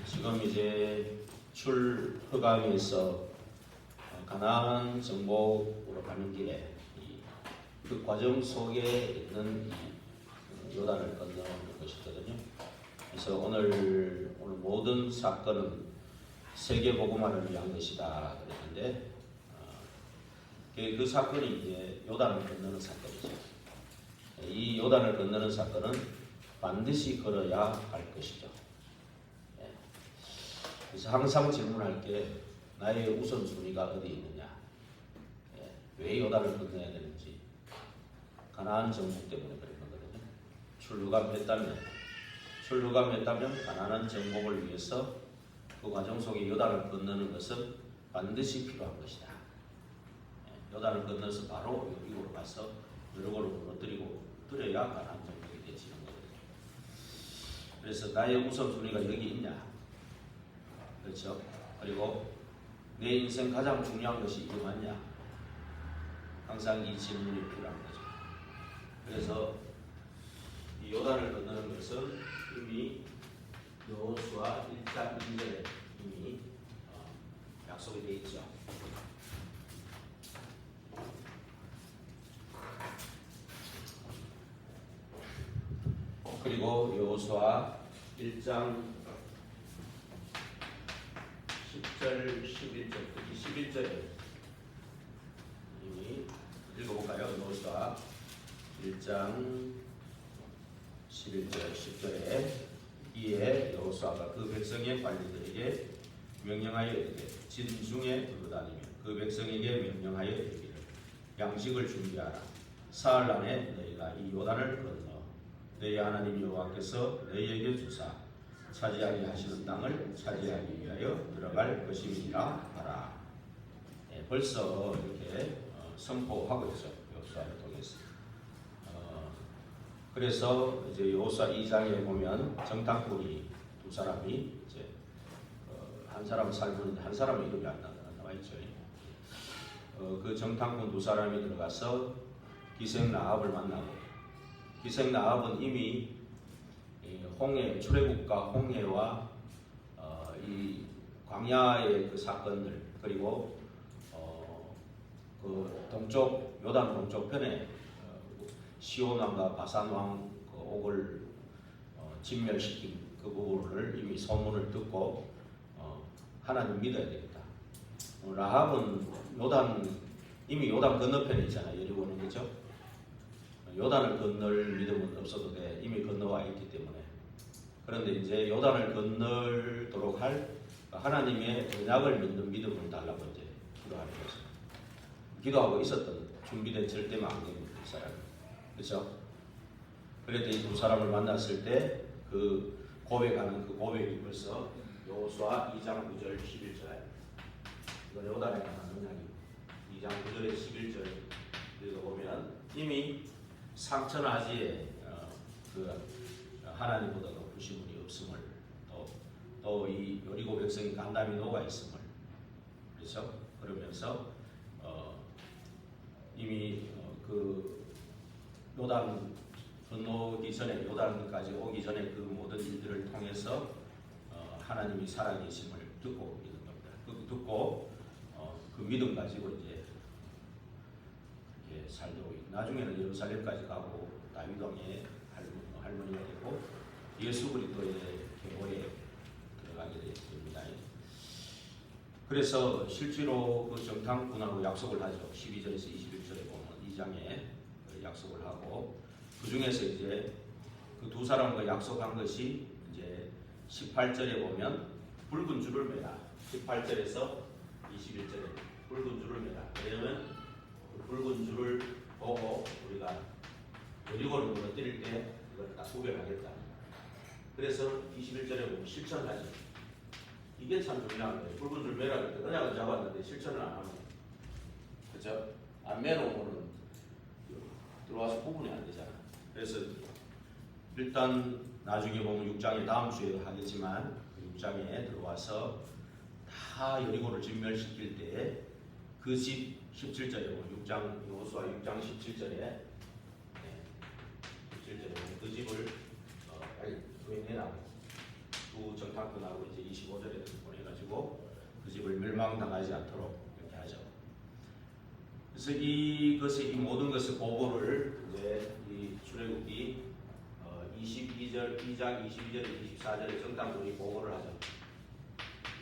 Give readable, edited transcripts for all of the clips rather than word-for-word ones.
지금 이제 출허강에서 가나안 정복으로 가는 길에 그 과정 속에 있는 요단을 건너는 것이거든요. 그래서 오늘 모든 사건은 세계 복음화를 위한 것이다 그랬는데 그 사건이 이제 요단을 건너는 사건이죠. 이 요단을 건너는 사건은 반드시 걸어야 할 것이죠. 그래서 항상 질문할 게 나의 우선순위가 어디 있느냐, 왜 요단을 건너야 되는지, 가나안 정복 때문에 그런 거거든요. 출루감했다면 가나안 정복을 위해서 그 과정 속에 요단을 건너는 것은 반드시 필요한 것이다. 요단을 건너서 바로 여기로 가서 여러고를 무너뜨려야 가나안 정복이 되지는 거거든요. 그래서 나의 우선순위가 여기 있냐, 그렇죠? 그리고 내 인생 가장 중요한 것이 이게 맞냐? 항상 이 질문이 필요한 거죠. 그래서 이 요단을 건너는 것은 이미 여호수아 1장 2절에 이미 약속이 되어 있죠. 그리고 여호수아 1장 10절, 11절, 특히 11절에 이미 읽어볼까요? 여호수아 1장 11절, 10절에 이에 여호수아가 그 백성의 관리들에게 명령하여 이르되 진중에 두루다니며 그 백성에게 명령하여 이르기를 양식을 준비하라. 사흘 안에 너희가 이 요단을 건너 너희 하나님 여호와께서 너희에게 주사 차지하게 하시는 땅을 차지하기 위하여 들어갈 것임이라 하라. 벌써 이렇게 선포하고 있죠. 여호수아를 통해서. 그래서 이제 여호수아 2장에 보면 정탐꾼이 두 사람이 이제 한 사람은 살고 한 사람은 이름이 안 나와 있죠. 그 정탐꾼 두 사람이 들어가서 기생 라합을 만나고, 기생 라합은 이미 홍해, 출애굽과 홍해와 이 광야의 그 사건들, 그리고 그 동쪽 요단 동쪽 편에 시온 왕과 바산 왕 그 옥을 진멸시킨 그 부분을 이미 소문을 듣고 하나님 믿어야 되겠다. 라합은 이미 요단 건너편에 있잖아요. 여리고는, 그렇죠? 요단을 건널 믿음은 없어도 돼. 이미 건너와 있기 때문에. 그런데 이제 요단을 건널도록 할 하나님의 언약을 믿는 믿음을 달라고 이제 기도하는 거죠. 기도하고 있었던 준비된 절대 망대입니다, 이 사람이. 그렇죠? 그래도 이 두 사람을 만났을 때 그 고백하는 그 고백이 벌써 여호수아 2장 9절 11절. 이건 요단에 관한 언약입니다. 2장 9절에 11절 읽어보면 이미 상천하지에 그 하나님보다 높으신 분이 없음을, 또 이 여리고 백성이 간담이 녹아 있음을, 그렇죠? 그러면서 이미 그 요단 건너기 전에, 요단까지 오기 전에 그 모든 일들을 통해서 하나님이 살아계심을 듣고 있는 겁니다. 듣고 그 믿음 가지고 이제 이렇게 살도록, 나중에는 예루살렘까지 가고 다윗 왕의 할머니가 되고 예수 그리스도의 계보에 들어가게 됩니다. 그래서 실제로 그 정탐꾼하고 약속을 하죠. 12절에서 21절에 보면 2장에 약속을 하고, 그 중에서 이제 그 두 사람과 약속한 것이 이제 18절에 보면 붉은 줄을 매라. 18절에서 21절에 붉은 줄을 매라. 왜냐면 그 붉은 줄을 보고 우리가 여리고를 무너뜨릴 때 이걸 딱 구별하겠다. 그래서 21절에 보면 실천하지. 이게 참 중요한 거예요. 붉은 줄 매라 그럴 때 언약을 잡았는데 실천을 안 하면, 그렇죠? 안 매놓으면 들어와서 구분이 안 되잖아. 그래서 일단 나중에 보면 6장에 다음 주에 하겠지만 6장에 들어와서 다 여리고를 진멸시킬 때에 그 집 17절에 보면 여호수아 6장 17절에 그 집을 빨리 구해내라고 주 정탐꾼하고 이제 25절에 보내가지고 그 집을 멸망당하지 않도록 이렇게 하죠. 그래서 이것의 이 모든 것의 보고를 이제 이 출애굽기 22절 2장 22절에 24절에 정탐꾼이 보고를 하죠.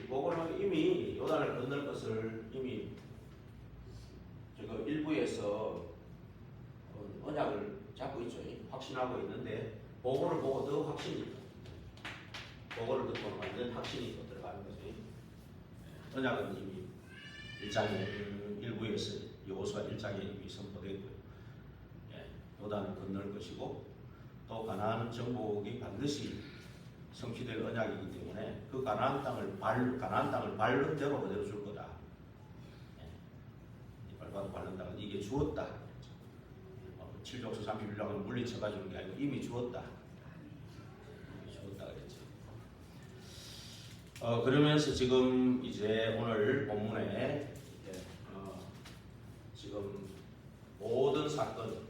이 보고를 하면 이미 요단을 건널 것을 이미 제가 일부에서 언약을 잡고 있죠. 확신하고 있는데 보고를 보고 더 확신이 보고를 듣고 완전 확신이 또 들어가는 거지. 언약은 이미 1장에 일부에서 여호수아 1장에 이미 선포되고요. 요단을 건널 것이고 또 가나안 정복이 반드시 성취될 언약이기 때문에 그 가나안 땅을 밟는 대로 그대로 줄 거다. 밟아도 밟는 땅은 이게 주었다. 7족수 31령을 물리쳐가 주는 게 아니고 이미 주었다. 주었다 그랬죠. 그러면서 지금 이제 오늘 본문에 지금 모든 사건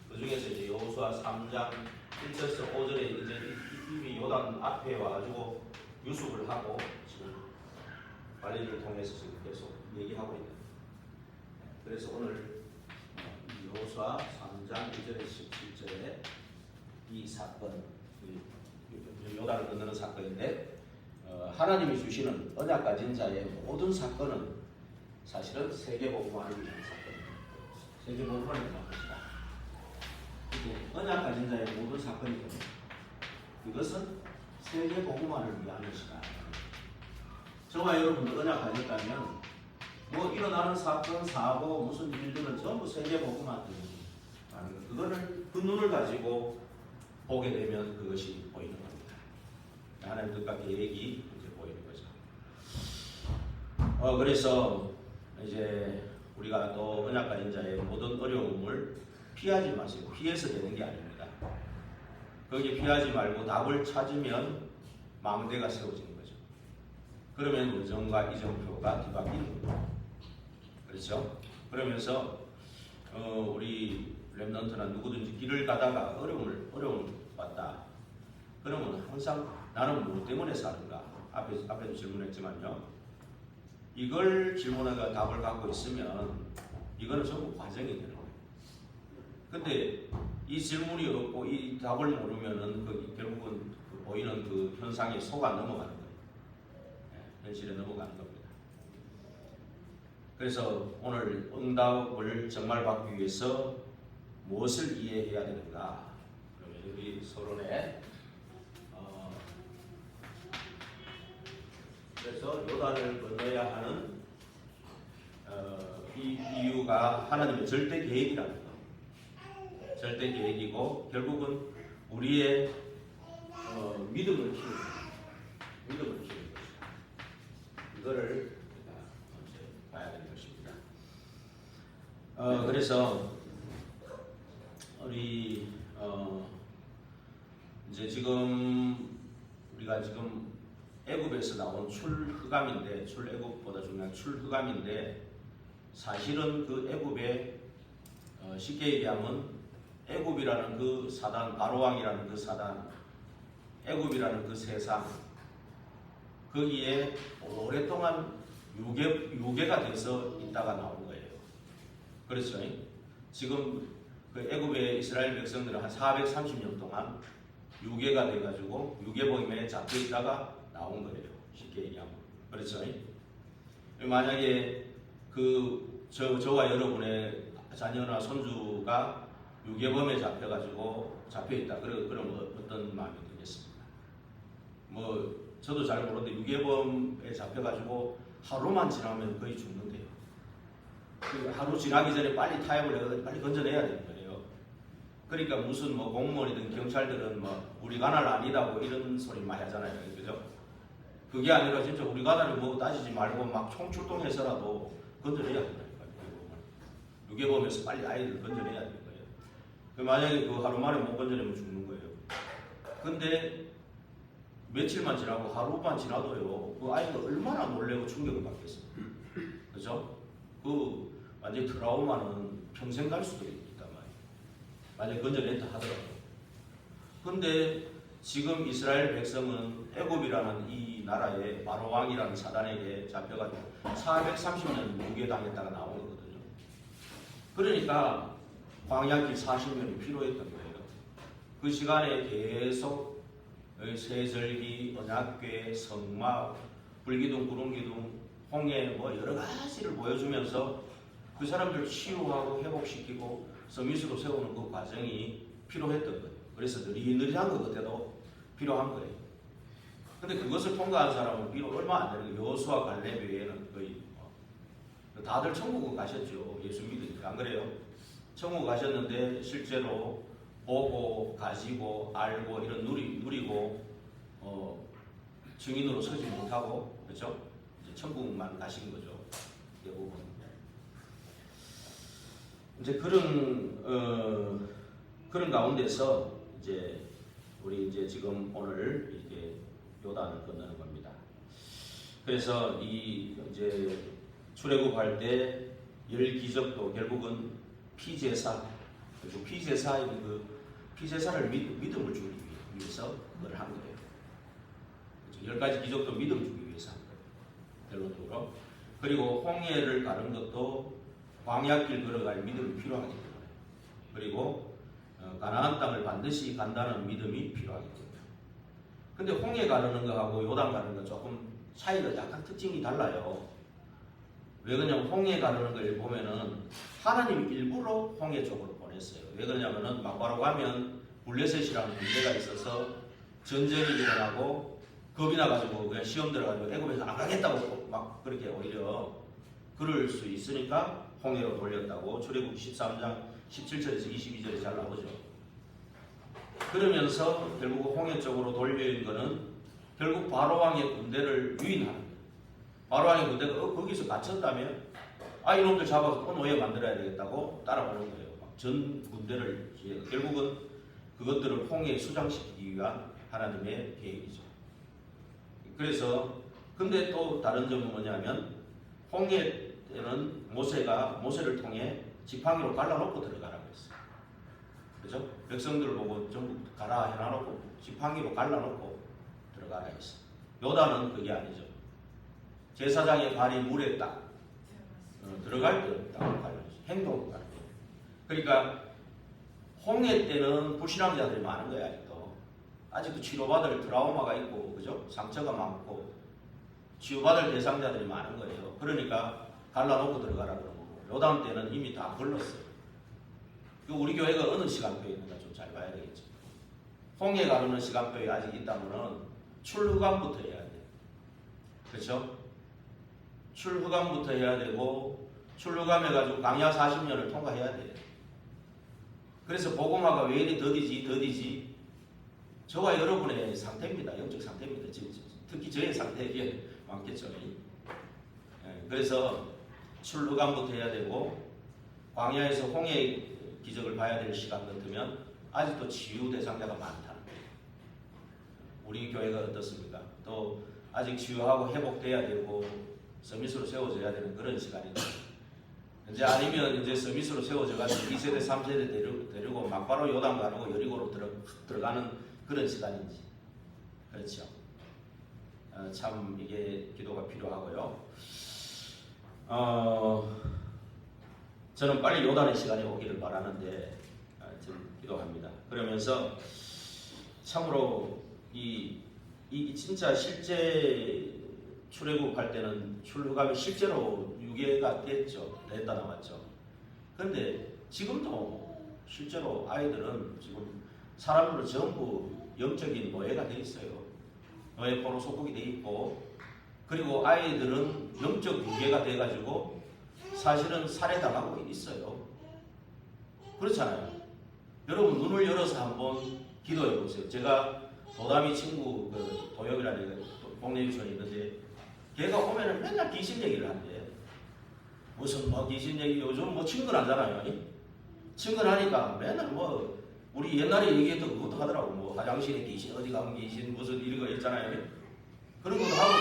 그 중에서 이제 여호수아 3장 1절에서 5절에 이제 이미 요단 앞에 와가지고 유숙을 하고 지금 관리를 통해서 지금 계속 얘기하고 있는. 그래서 오늘 여호수아 3장 1절에서 17절에 이 사건, 요단을 건너는 사건인데 하나님이 주시는 언약 가진 자의 모든 사건은 사실은 세계복음화를 위한 사건입니다. 세계복음화를 위한 것이다. 언약 가진 자의 모든 사건이거든요. 이것은 세계복음화를 위한 것이다. 저와 여러분도 언약 가졌다면 뭐 일어나는 사건, 사고, 무슨 일들은 전부 세계복음화입니다. 그거를 그 눈을 가지고 보게 되면 그것이 보이는 겁니다. 하나님 뜻과 계획이 이제 보이는 거죠. 그래서 이제 우리가 또 언약 가진 자의 모든 어려움을 피하지 마시고 피해서 되는 게 아닙니다. 거기에 피하지 말고 답을 찾으면 망대가 세워지는 거죠. 그러면 의정과 이정표가 뒤바뀌는 거예요. 그렇죠? 그러면서 우리 렘넌트나 누구든지 길을 가다가 어려움을 봤다. 그러면 항상 나는 무엇 때문에 사는가? 앞에도 질문했지만요. 이걸 질문하고 답을 갖고 있으면 이거는 전부 과정이 되는 거예요. 근데 이 질문이 없고 이 답을 모르면은 결국은 보이는 그 현상에 속아 넘어가는 거예요. 현실에 넘어가는 겁니다. 그래서 오늘 응답을 정말 받기 위해서 무엇을 이해해야 되는가? 그러면 우리 서론에 그래서 요단을 건너야 하는 이 이유가 하나님의 절대 계획이라는 거. 절대 계획이고 결국은 우리의 믿음을 키우는 것이다. 이거를 봐야 되는 것입니다. 그래서 우리 이제 지금 우리가 지금 애굽에서 나온 출애굽보다 중요한 출애굽인데 사실은 그 애굽에 쉽게 얘기하면 애굽이라는 그 사단, 바로왕이라는 그 사단, 애굽이라는 그 세상 거기에 오랫동안 유괴가 돼서 있다가 나온 거예요. 그렇죠? 지금 그 애굽의 이스라엘 백성들은 한 430년 동안 유괴가 돼가지고 유괴범에 잡혀 있다가 나온 거예요. 쉽게 얘기하면. 그렇죠? 만약에 저와 여러분의 자녀나 손주가 유괴범에 잡혀있다. 그럼 어떤 마음이 들겠습니까? 저도 잘 모르는데 유괴범에 잡혀가지고 하루만 지나면 거의 죽는데요. 하루 지나기 전에 빨리 타협을 해서 빨리 건져내야 되는 거예요. 그러니까 무슨 공무원이든 경찰들은 우리 가날 아니다고 이런 소리 많이 하잖아요. 그죠? 그게 아니라 진짜 우리 가날을 따지지 말고 막 총출동해서라도 건져내야 된다니까요. 유괴범에서 빨리 아이들 건져내야 되는 거예요. 만약에 하루 만에 못 건져내면 죽는 거예요. 근데 며칠만 지나고 하루만 지나도요, 그 아이가 얼마나 놀래고 충격을 받겠어요. 그죠? 완전 트라우마는 평생 갈 수도 있단 말이에요. 만약에 건져낸다 하더라도. 근데 지금 이스라엘 백성은 애굽이라는 이 나라의 바로 왕이라는 사단에게 잡혀가지고 430년 유괴당했다가 나온 거거든요. 그러니까 광야길 40년이 필요했던 거예요. 그 시간에 계속 세절기, 언약궤, 성막, 불기둥, 구름기둥, 홍해 뭐 여러 가지를 보여주면서 그 사람들 치유하고 회복시키고 서밋으로 세우는 그 과정이 필요했던 거예요. 그래서 느리느리한 것 같아도 필요한 거예요. 근데 그것을 통과한 사람은 비록 얼마 안 되는 거예요. 여호수아 갈렙 외에는 거의 다들 천국 가셨죠. 예수 믿으니까. 안 그래요? 천국 가셨는데 실제로 보고 가지고 알고 이런 누리고 증인으로 서지 못하고 그렇죠? 이제 천국만 가신 거죠. 대부분. 이제 그런 가운데서 이제 우리 이제 지금 오늘 이렇게 요단을 건너는 겁니다. 그래서 이 이제 출애굽할 때 열 기적도 결국은 피제사, 그리고 피제사의 그 피제사를 믿음을 주기 위해서 그걸 한 거예요. 그렇죠? 10가지 기적도 믿음 주기 위해서 한 거예요. 결론적으로. 그리고 홍해를 가는 것도 광야길 걸어갈 믿음이 필요하기 때문에. 그리고 가나안 땅을 반드시 간다는 믿음이 필요하기 때문에. 근데 홍해 가르는 거하고 요단 가르는 거 조금 차이가 약간 특징이 달라요. 왜 그러냐면 홍해 가르는 걸 보면은 하나님이 일부러 홍해 쪽으로 보냈어요. 왜 그러냐면은 막바로 가면 블레셋이라는 군대가 있어서 전쟁이 일어나고 겁이 나가지고 그냥 시험 들어가지고 애굽에서 안 가겠다고 막 그렇게 오히려 그럴 수 있으니까 홍해로 돌렸다고 출애굽 13장 17절에서 22절에 잘 나오죠. 그러면서 결국 홍해 쪽으로 돌린 거는 결국 바로왕의 군대를 유인하는 거예요. 바로왕의 군대가 거기서 갇혔다면 이놈들 잡아서 또 노예 만들어야 되겠다고 따라오는 거예요. 전 군대를 결국은 그것들을 홍해에 수장시키기 위한 하나님의 계획이죠. 그래서 근데 또 다른 점은 뭐냐면 홍해 때는 모세를 통해 지팡이로 갈라놓고 들어가라고 했어요. 그죠? 백성들을 보고 전부 가라 해놔놓고 지팡이로 갈라놓고 들어가라 했어요. 요단은 그게 아니죠. 제사장의 발이 물에 딱 들어갈 때 딱 갈라져. 행동으로 가는 거예요. 그러니까 홍해 때는 불신앙자들이 많은 거예요. 아직도 치료받을 트라우마가 있고, 그죠? 상처가 많고 치유받을 대상자들이 많은 거예요. 그러니까 갈라놓고 들어가라 그런 거고. 요단 때는 이미 다 걸렀어요. 우리 교회가 어느 시간표에 있는가 좀 잘 봐야 되겠죠. 홍해 가르는 시간표에 아직 있다면은 출후감부터 해야 돼요. 그렇죠? 출후감부터 해야 되고 출후감 해가지고 강야 40년을 통과해야 돼요. 그래서 복음화가 왜 이리 더디지 저와 여러분의 상태입니다. 영적 상태입니다. 특히 저의 상태에 많겠죠. 그래서 출후감부터 해야 되고 광야에서 홍해의 기적을 봐야 될 시간 같으면 아직도 치유 대상자가 많다는 거예요. 우리 교회가 어떻습니까? 또 아직 치유하고 회복돼야 되고 서밋으로 세워져야 되는 그런 시간이죠. 이제 아니면 이제 서밋으로 세워져가지고 2세대, 3세대 데리고 막바로 요단 가르고 여리고로 들어가는 그런 시간인지. 그렇죠. 참 이게 기도가 필요하고요. 저는 빨리 요단의 시간이 오기를 바라는데 좀 기도합니다. 그러면서 참으로 이 진짜 실제 출애굽할 때는 출후감이 실제로 유괴가 됐다 나왔죠. 그런데 지금도 실제로 아이들은 지금 사람들은 전부 영적인 노예가 돼 있어요. 노예 포로 속국이 돼 있고, 그리고 아이들은 영적 유괴가 돼가지고 사실은 살해당하고 있어요. 그렇잖아요. 여러분 눈을 열어서 한번 기도해 보세요. 제가 도담이 친구 도엽이라는 동네 유치원이 있는데 걔가 오면은 맨날 귀신 얘기를 한대. 무슨 귀신 얘기 요즘 친근하잖아요. 친근하니까 맨날 우리 옛날에 얘기했던 그것도 하더라고. 화장실에 귀신, 어디 가면 귀신, 무슨 이런 거 있잖아요. 그런 것도 하고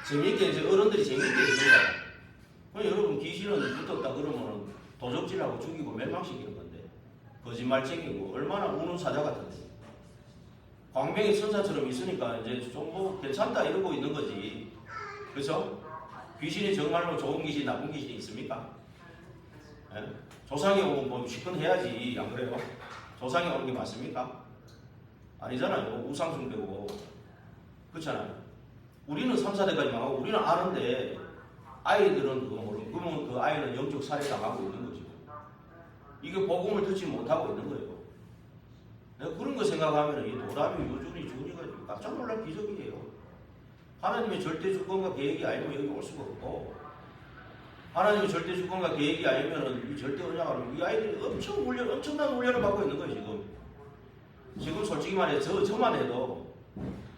재미있게 이제 어른들이 재미있게 해준다. 여러분 귀신은 붙었다 그러면은 도적질하고 죽이고 멸망시키는 건데 거짓말쟁이고 얼마나 우는 사자 같은데. 광명의 천사처럼 있으니까 이제 좀 뭐 괜찮다 이러고 있는 거지. 그렇죠? 귀신이 정말로 좋은 귀신, 나쁜 귀신이 있습니까? 예? 조상이 오면 뭐 시큰해야지, 안 그래요? 조상이 오는 게 맞습니까? 아니잖아요. 우상숭배고. 그렇잖아요. 우리는 3, 4대까지 망하고 우리는 아는데 아이들은 그거 모르고 그러면 그 아이는 영적 살해 당하고 있는 거죠. 이게 복음을 듣지 못하고 있는 거예요. 내가 그런 거 생각하면 이 도담이 요준이 준이가 깜짝 놀랄 기적이에요. 하나님의 절대 주권과 계획이 아니면 여기 올 수가 없고, 하나님의 절대 주권과 계획이 아니면 이 절대 언약을 이 아이들이 엄청난 훈련을 받고 있는 거예요. 지금 솔직히 말해 저만 해도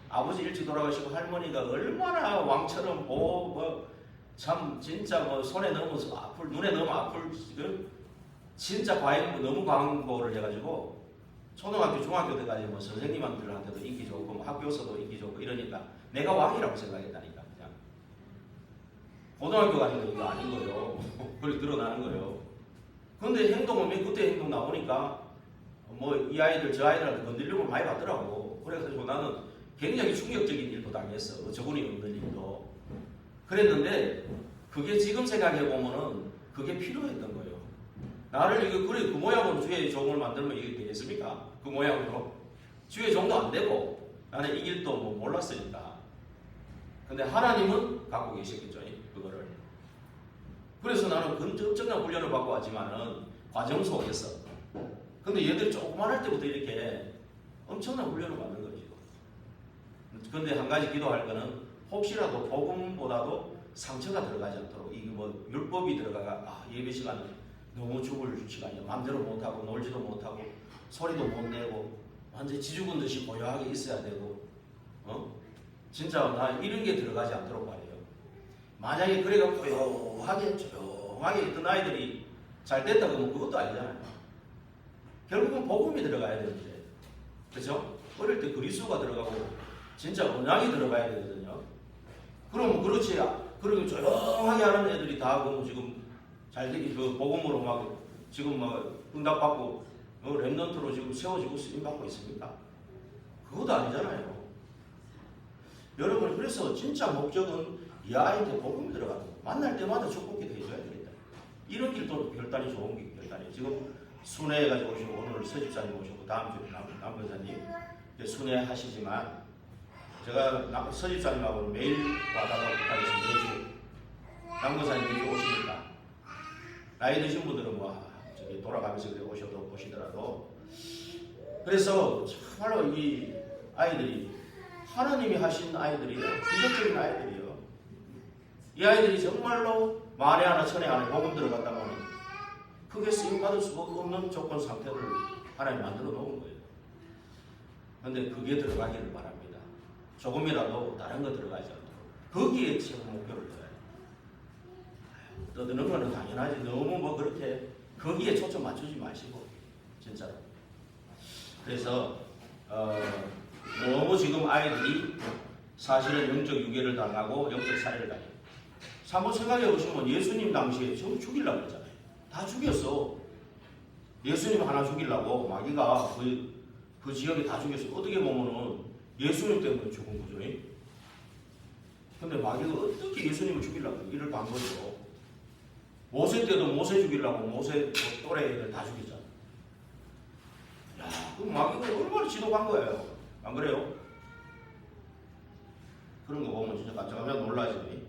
아버지 일찍 돌아가시고 할머니가 얼마나 왕처럼 참 진짜 뭐 손에 넣으면서 아플, 눈에 넣으면 아플, 진짜 너무 광고를 해가지고 초등학교, 중학교 때까지 뭐 선생님들한테도 인기 좋고 뭐 학교에서도 인기 좋고 이러니까 내가 왕이라고 생각했다니까. 그냥 고등학교 가니까 이거 아닌 거예요. 그렇게 드러나는 거예요. 근데 행동은 그때 행동 나오니까 뭐 이 아이들 저 아이들한테 건드리려고 많이 받더라고. 그래서 나는 굉장히 충격적인 일도 당했어. 저분이 없는 일도. 그랬는데 그게 지금 생각해 보면은 그게 필요했던 거예요. 나를 이거 그래 그 모양으로 주의 종을 만들면 이게 되겠습니까? 그 모양으로 주의 종도 안 되고 나는 이 길도 뭐 몰랐으니까. 근데 하나님은 갖고 계셨겠죠, 그거를. 그래서 나는 엄청난 훈련을 받고 왔지만은 과정 속에서. 근데 얘들 조그만할 때부터 이렇게 엄청난 훈련을 받는 거죠. 근데 한 가지 기도할 거는 혹시라도 복음보다도 상처가 들어가지 않도록 이게 뭐 율법이 들어가가 예배 시간은 너무 죽을 시간이야. 마음대로 못하고 놀지도 못하고 소리도 못 내고 완전 지죽은 듯이 고요하게 있어야 되고 진짜 나 이런 게 들어가지 않도록 말이에요. 만약에 그래가 고요하게 조용하게 있던 아이들이 잘 됐다 그러면 그것도 아니잖아요. 결국은 복음이 들어가야 되는데, 그렇죠? 어릴 때 그리스도가 들어가고 진짜 언약이 들어가야 되거든요. 그럼 그렇지. 그리고 조용하게 하는 애들이 다 그럼 지금 잘 되기 그 복음으로 막 지금 막 응답받고 렘넌트로 지금 세워지고 쓰임 받고 있습니까? 그것도 아니잖아요. 여러분 그래서 진짜 목적은 이 아이한테 복음이 들어가는 거. 만날 때마다 축복기도 해줘야 되겠다. 이런 길도 결단이 좋은 게 결단이에요. 지금 순회해가지고 오시고 오늘 서집사님 오시고 다음 주에 남권사님 순회 하시지만 제가 서집사님하고 매일 와다가 못하겠어요. 매주 남권사님 매주 오시니까 나이 드신 분들은 뭐 저기 돌아가면서 그래 오시더라도 그래서 정말로 이 아이들이 하나님이 하신 아이들이에요. 기적적인 아이들이에요. 이 아이들이 정말로 만에 하나 천에 하나 복음 들어갔다면 크게 쓰임받을 수 없는 조건 상태를 하나님 만들어 놓은 거예요. 그런데 그게 들어가기를 바랍니다. 조금이라도 다른 거 들어가지 않도록 거기에 지금 목표를 둬야 돼요. 떠드는 거는 당연하지. 너무 뭐 그렇게 거기에 초점 맞추지 마시고 진짜로. 그래서 너무 지금 아이들이 사실은 영적 유괴를 당하고 영적 살해를 당해요. 한번 생각해 보시면 예수님 당시에 저 죽이려고 했잖아요. 다 죽였어. 예수님 하나 죽이려고 마귀가 그 지역에 다 죽였어. 어떻게 보면은 예수님 때문에 죽은 거죠. 근데 마귀가 어떻게 예수님을 죽이려고 일을 반 거죠. 모세 때도 모세 죽이려고 모세 또래 애들 다 죽였잖아. 야, 그럼 마귀가 얼마나 지독한 거예요. 안 그래요? 그런 거 보면 진짜 깜짝깜짝 놀라지.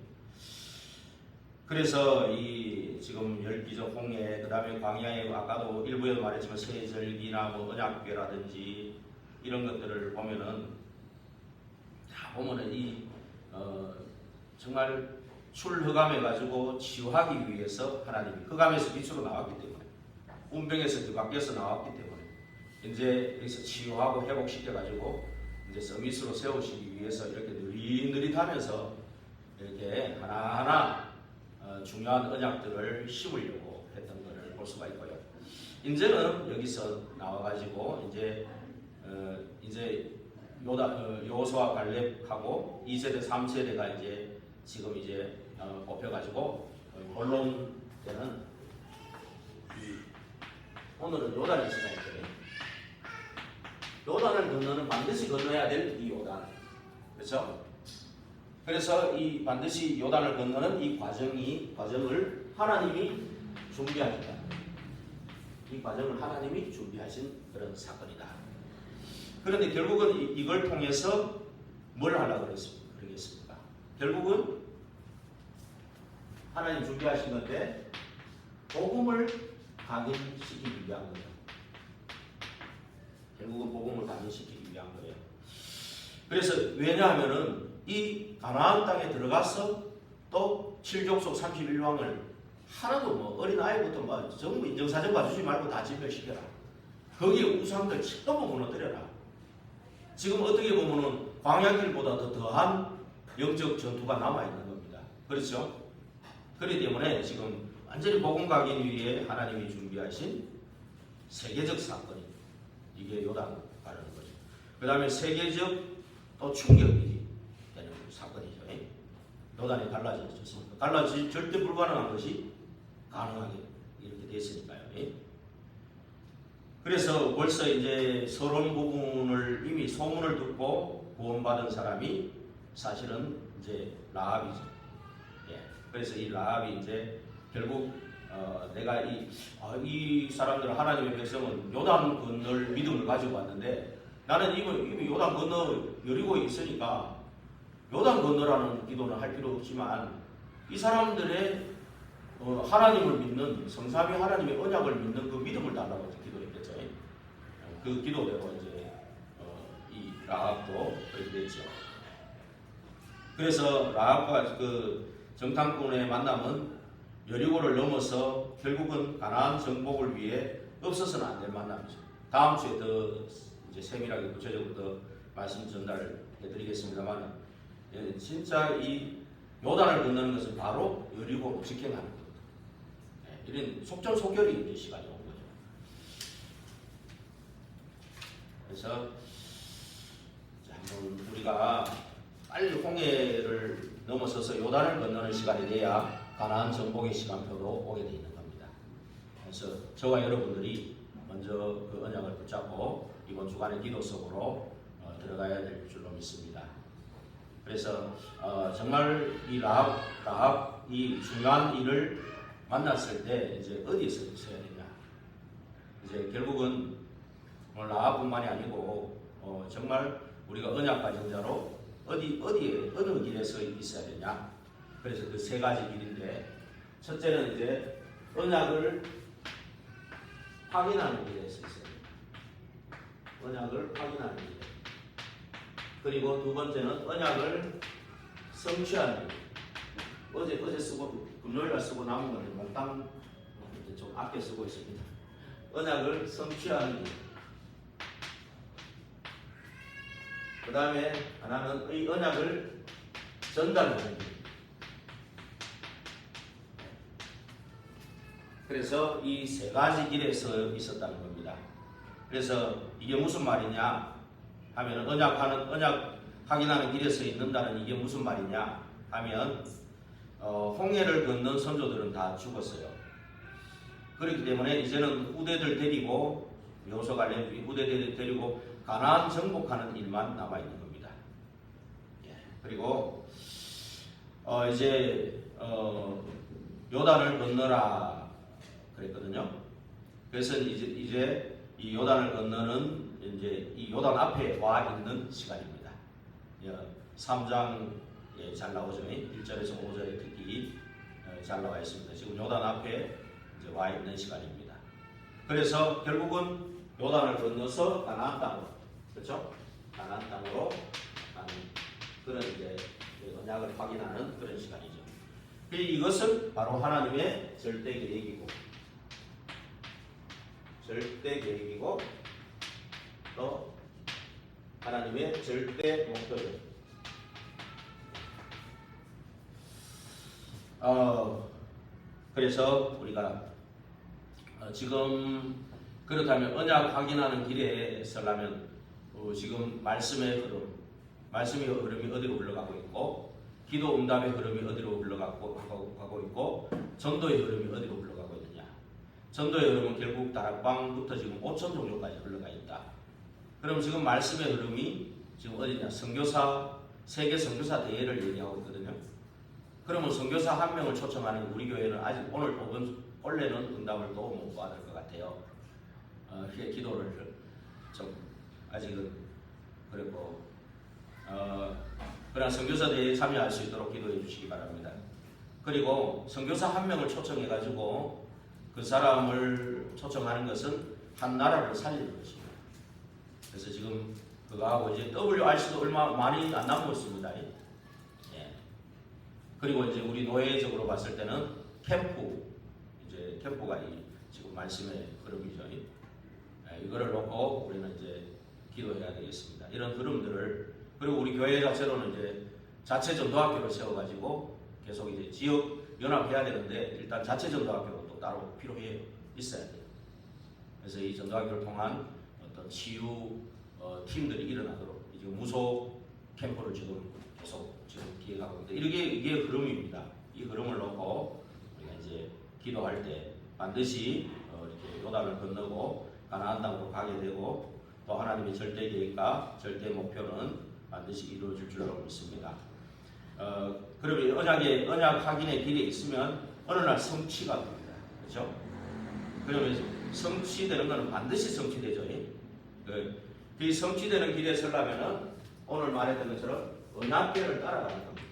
그래서 이 지금 열기적 홍해, 그 다음에 광야에 아까도 일부에도 말했지만 세절기나 뭐 언약궤라든지 이런 것들을 보면은 다 보면은 이 정말 출허감해 가지고 치유하기 위해서 하나님이 흑암에서 빛으로 나왔기 때문에 운병에서 그 밖에서 나왔기 때문에 이제 여기서 치유하고 회복시켜 가지고 이제 서밋으로 세우시기 위해서 이렇게 느릿느릿하면서 이렇게 하나하나 중요한 언약들을 심으려고 했던 것을 볼 수가 있고요. 이제는 여기서 나와가지고 이제 요호수아 갈렙하고 2세대, 3세대가 이제 지금 이제 뽑혀가지고 본론 때는 오늘은 요단의 시간인데 요단을 건너는 반드시 건너야 될 이 요단. 그렇죠? 그래서 이 반드시 요단을 건너는 이 과정을 하나님이 준비하셨다. 이 과정을 하나님이 준비하신 그런 사건이다. 그런데 결국은 이걸 통해서 뭘 하려고 그러겠습니까? 결국은 하나님 준비하신 건데 복음을 각인시키기 위한 거예요. 결국은 복음을 각인시키기 위한 거예요. 그래서 왜냐하면은 이 가나안 땅에 들어가서 또 7족속 31왕을 하나도 뭐 어린아이부터 뭐 전부 인정사정 봐주지 말고 다 진멸시켜라. 거기에 우상들 전부 무너뜨려라. 지금 어떻게 보면은 광야길보다 더한 영적 전투가 남아있는 겁니다. 그렇죠? 그렇기 때문에 지금 완전히 복음 각인 위에 하나님이 준비하신 세계적 사건이 이게 요단 가르는 거죠. 그 다음에 세계적 또 충격이 되는 사건이죠. 요단이 갈라졌습니다. 갈라지 절대 불가능한 것이 가능하게 이렇게 됐으니까요. 그래서 벌써 이제 서론 부분을 이미 소문을 듣고 구원받은 사람이 사실은 이제 라합이죠. 그래서 이 라합이 이제 결국 내가 이 사람들은 하나님의 백성은 요단 건널 믿음을 가지고 왔는데 나는 이미 요단 건너 여리고에 있으니까 요단 건너라는 기도는 할 필요 없지만 이 사람들의 하나님을 믿는 성삼위 하나님의 언약을 믿는 그 믿음을 달라고 기도했겠죠. 그 기도대로 이제 이 라합도 그렇게 됐죠. 그래서 라합과 그 정탐꾼의 만남은 여리고를 넘어서 결국은 가나안 정복을 위해 없어서는 안 될 만남이죠. 다음 주에 더 이제 세밀하게 구체적으로 더 말씀 전달해드리겠습니다만 진짜 이 요단을 건너는 것은 바로 여리고로 직행하는 겁니다. 이런 속전속결이 이제 시간이 온 거죠. 그래서 한번 우리가 빨리 홍해를 넘어서서 요단을 건너는 시간이 돼야 가나안 정복의 시간표도 오게 되어 있는 겁니다. 그래서 저와 여러분들이 먼저 그 언약을 붙잡고 이번 주간의 기도 속으로 들어가야 될 줄로 믿습니다. 그래서 정말 이 라합 이 중요한 일을 만났을 때 이제 어디에서 있어야 되냐? 이제 결국은 라합뿐만이 아니고 정말 우리가 언약 가정자로 어디에 어느 길에서 있어야 되냐? 그래서 그 세 가지 길인데 첫째는 이제 언약을 확인하는 길에서 있어요. 언약을 확인하는 길. 그리고 두 번째는 언약을 성취하는 길. 어제 쓰고 금요일날 쓰고 남은 건데 몽땅 좀 아껴 쓰고 있습니다. 언약을 성취하는 길. 그 다음에 하나는 이 언약을 전달하는 길. 그래서 이 세 가지 길에서 있었다는 겁니다. 그래서 이게 무슨 말이냐 하면 언약 확인하는 길에서 있는다는 이게 무슨 말이냐 하면 홍해를 건넌 선조들은 다 죽었어요. 그렇기 때문에 이제는 후대들 데리고 여호수아갈렙 후대들 데리고 가나안 정복하는 일만 남아 있는 겁니다. 그리고 이제 요단을 건너라 그랬거든요. 그래서 이제 이 요단을 건너는 이제 이 요단 앞에 와 있는 시간입니다. 3장에 잘 나오죠. 1절에서 5절에 특히 잘 나와 있습니다. 지금 요단 앞에 이제 와 있는 시간입니다. 그래서 결국은 요단을 건너서 가나안 땅으로, 그렇죠? 가나안 땅으로 가는 그런 이제 언약을 확인하는 그런 시간이죠. 이것은 바로 하나님의 절대 계획이고 또 하나님의 절대 목표죠. 그래서 우리가 지금 그렇다면 언약 확인하는 길에 서려면 지금 말씀의 흐름이 어디로 흘러가고 있고 기도 응답의 흐름이 어디로 흘러가고 있고 전도의 흐름이 어디로 흘러가고 있느냐. 전도의 흐름은 결국 다락방부터 지금 5천 종교까지 흘러가 있다. 그럼 지금 말씀의 흐름이 지금 어디냐? 선교사, 세계 선교사 대회를 얘기하고 있거든요. 그러면 선교사 한 명을 초청하는 우리 교회는 아직 원래는 응답을 또 못 받을 것 같아요. 기도를 좀 아직은 그리고 그러나 선교사 대회에 참여할 수 있도록 기도해 주시기 바랍니다. 그리고 선교사 한 명을 초청해 가지고 그 사람을 초청하는 것은 한 나라를 살리는 것입니다. 그래서 지금 그거하고 이제 WRC도 얼마 많이 안 남았습니다. 예. 그리고 이제 우리 노예적으로 봤을 때는 캠프가 지금 말씀의 흐름이죠. 예. 이거를 놓고 우리는 이제 기도해야 되겠습니다. 이런 흐름들을 그리고 우리 교회 자체로는 이제 자체 전도학교를 세워가지고 계속 이제 지역 연합해야 되는데 일단 자체 전도학교가 또 따로 필요해요. 있어야 돼요. 그래서 이 전도학교를 통한 어떤 치유 팀들이 일어나도록 이제 무소 캠프를 지금 계속 기획하고 있는데 이게 흐름입니다. 이 흐름을 놓고 우리가 이제 기도할 때 반드시 이렇게 요단을 건너고 가나안 땅으로 가게 되고 또 하나님의 절대 계획과 절대 목표는 반드시 이루어질 줄로 믿습니다. 그러면 언약 확인의 길에 있으면 어느 날 성취가 됩니다. 그렇죠? 그러면 성취되는 것은 반드시 성취되죠. 그 성취되는 길에 서려면은 오늘 말했던 것처럼 언약궤를 따라가는 겁니다.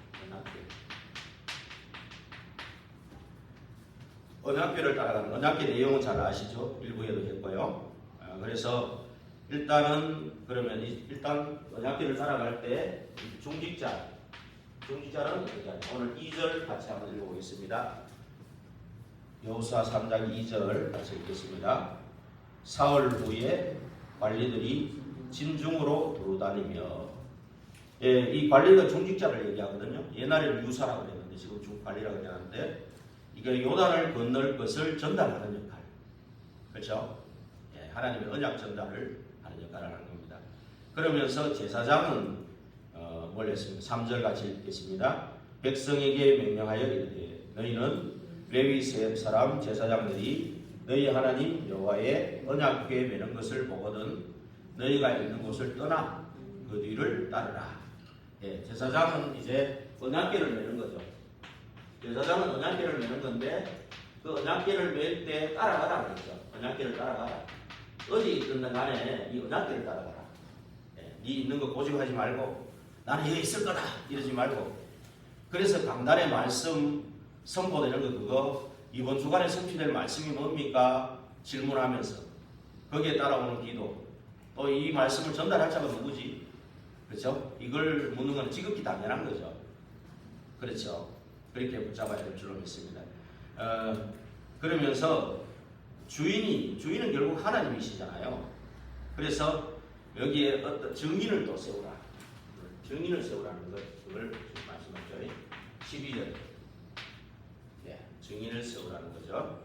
언약궤를 따라가는 언약궤 내용은 잘 아시죠? 일부에도 했고요. 그래서 일단은 그러면 일단 언약궤를 따라갈 때 중직자는 오늘 2절 같이 한번 읽어보겠습니다. 여호수아 3장 2절 같이 읽겠습니다. 사흘 후에 관리들이 진중으로 두루다니며 이 관리가 중직자를 얘기하거든요. 옛날에는 유사라고 그랬는데 지금 중관리라고 그러는데 이게 요단을 건널 것을 전달하는 역할. 그렇죠? 하나님의 언약 전달을 하는 역할을 하는 겁니다. 그러면서 제사장은 뭘 했습니까? 3절 같이 읽겠습니다. 백성에게 명령하여 이르되 너희는 레위 사람 제사장들이 너희 하나님 여호와의 언약궤에 매는 것을 보거든 너희가 있는 곳을 떠나 그 뒤를 따르라. 제사장은 이제 언약궤를 매는 거죠. 제사장은 언약궤를 매는 건데 그 언약궤를 맬 때 따라가라 그랬죠. 언약궤를 따라가라. 어디 있든 간에 이 언약궤를 따라가라. 네 있는 거 고집하지 말고 나는 여기 있을 거다 이러지 말고. 그래서 강단의 말씀 선포되는 거 그거 이번 주간에 성취될 말씀이 뭡니까? 질문하면서 거기에 따라오는 기도 또 이 말씀을 전달할 자가 누구지? 그렇죠? 이걸 묻는 건 지극히 당연한 거죠. 그렇죠? 그렇게 붙잡아야 될 줄로 믿습니다. 그러면서 주인은 결국 하나님이시잖아요. 그래서 여기에 어떤 증인을 또 세우라. 증인을 세우라는 것 그걸 말씀하죠. 12절. 증인을 세우라는 거죠.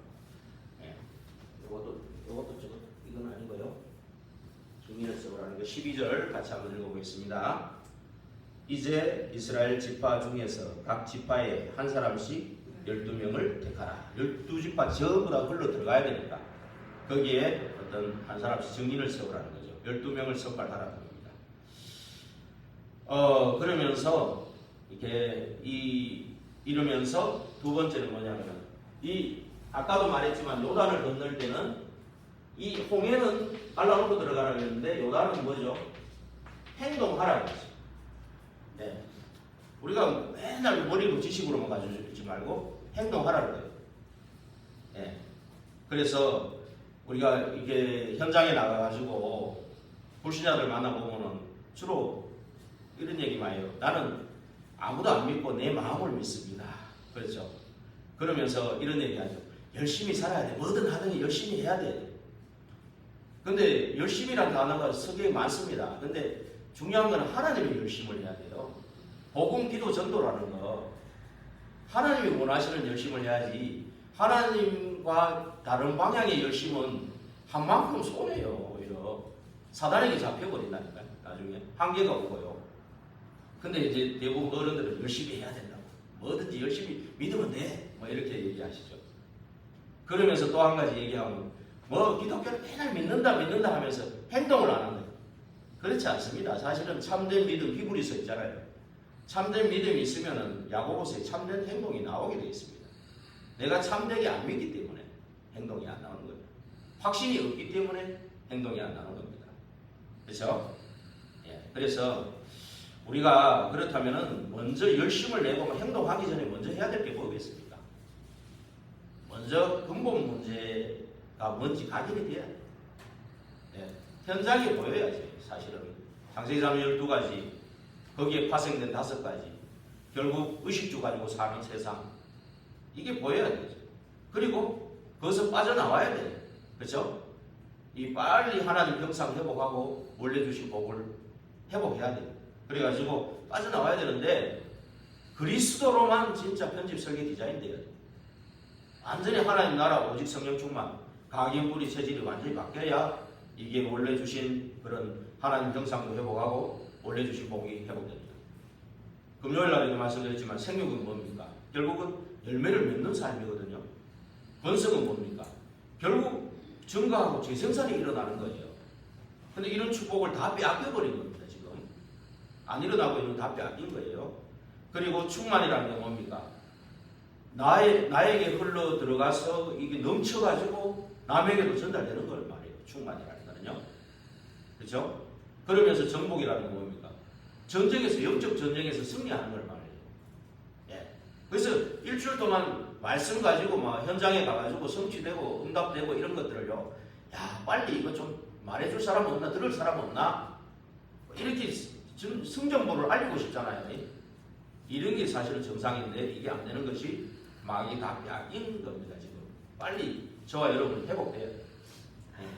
이것도 이건 아니고요. 증인을 세우라는 거 12절 같이 한번 읽어보겠습니다. 이제 이스라엘 지파 중에서 각 지파에 한 사람씩 12명을 택하라. 12지파 전부 다 흘러 들어가야 되니까 거기에 어떤 한 사람씩 증인을 세우라는 거죠. 12명을 선발하라는 겁니다. 그러면서 이렇게 이러면서 두 번째는 뭐냐면 아까도 말했지만 요단을 건널 때는 이 홍해는 갈라놓고 들어가라고 했는데 요단은 뭐죠? 행동하라고 했죠. 네. 우리가 맨날 머리로 지식으로만 가지고 말고 행동하라고 해요. 네. 그래서 우리가 이게 현장에 나가가지고 불신자들 만나보면은 주로 이런 얘기 많이 해요. 나는 아무도 안 믿고 내 마음을 믿습니다. 그렇죠? 그러면서 이런 얘기 하죠. 열심히 살아야 돼. 뭐든 하든 열심히 해야 돼. 근데 열심이란 단어가 성경에 많습니다. 근데 중요한 건 하나님의 열심을 해야 돼요. 복음, 기도, 전도라는 거 하나님이 원하시는 열심을 해야지 하나님과 다른 방향의 열심은 한 만큼 손해요. 오히려 사단에게 잡혀버린다니까요. 나중에 한계가 오고요. 근데 이제 대부분 어른들은 열심히 해야 된다고. 뭐든지 열심히 믿으면 돼. 뭐 이렇게 얘기하시죠. 그러면서 또 한 가지 얘기하면 뭐 기독교를 맨날 믿는다 하면서 행동을 안 한다. 그렇지 않습니다. 사실은 참된 믿음, 히브리서 있잖아요. 참된 믿음이 있으면은 야고보서에 참된 행동이 나오게 되어 있습니다. 내가 참되게 안 믿기 때문에 행동이 안 나오는 거예요. 확신이 없기 때문에 행동이 안 나오는 겁니다. 그렇죠? 예, 그래서 우리가 그렇다면은 먼저 열심을 내고 행동하기 전에 먼저 해야 될 게 뭐겠습니까? 먼저 근본 문제가 뭔지 각인이 돼야 돼요. 예, 현장이 보여야지. 사실은 창세기상 12가지 거기에 파생된 5가지 결국 의식주 가지고 사는 세상 이게 보여야 되죠. 그리고 거기서 빠져나와야 돼요. 그렇죠? 이 빨리 하나님 형상 회복하고 원래 주신 복을 회복해야 돼요. 그래가지고 빠져나와야 되는데 그리스도로만 진짜 편집 설계 디자인 돼야 돼요. 완전히 하나님 나라 오직 성령 충만 각인 뿌리 체질이 완전히 바뀌어야 이게 원래 주신 그런 하나님 형상도 회복하고 원래 주신 복이 회복됩니다. 금요일 날에도 말씀드렸지만 생육은 뭡니까? 결국은 열매를 맺는 삶이거든요. 번성은 뭡니까? 결국 증가하고 재생산이 일어나는 거예요. 근데 이런 축복을 다 빼앗겨버린 겁니다. 지금 안 일어나고 있는 다 빼앗긴 거예요. 그리고 충만이라는 게 뭡니까? 나에게 흘러 들어가서 이게 넘쳐가지고 남에게도 전달되는 걸 말해요. 충만이라는 거는요. 그렇죠? 그러면서 정복이라는 건 뭡니까? 전쟁에서 영적 전쟁에서 승리하는 걸 말해요. 예. 그래서 일주일 동안 말씀 가지고 막 현장에 가가지고 성취되고 응답되고 이런 것들을요. 야 빨리 이거 좀 말해줄 사람 없나 들을 사람 없나 이렇게 성정보를 알리고 싶잖아요. 이런 게 사실은 정상인데 이게 안 되는 것이 마귀 다 빼앗긴 겁니다. 지금 빨리 저와 여러분 회복돼야 돼요.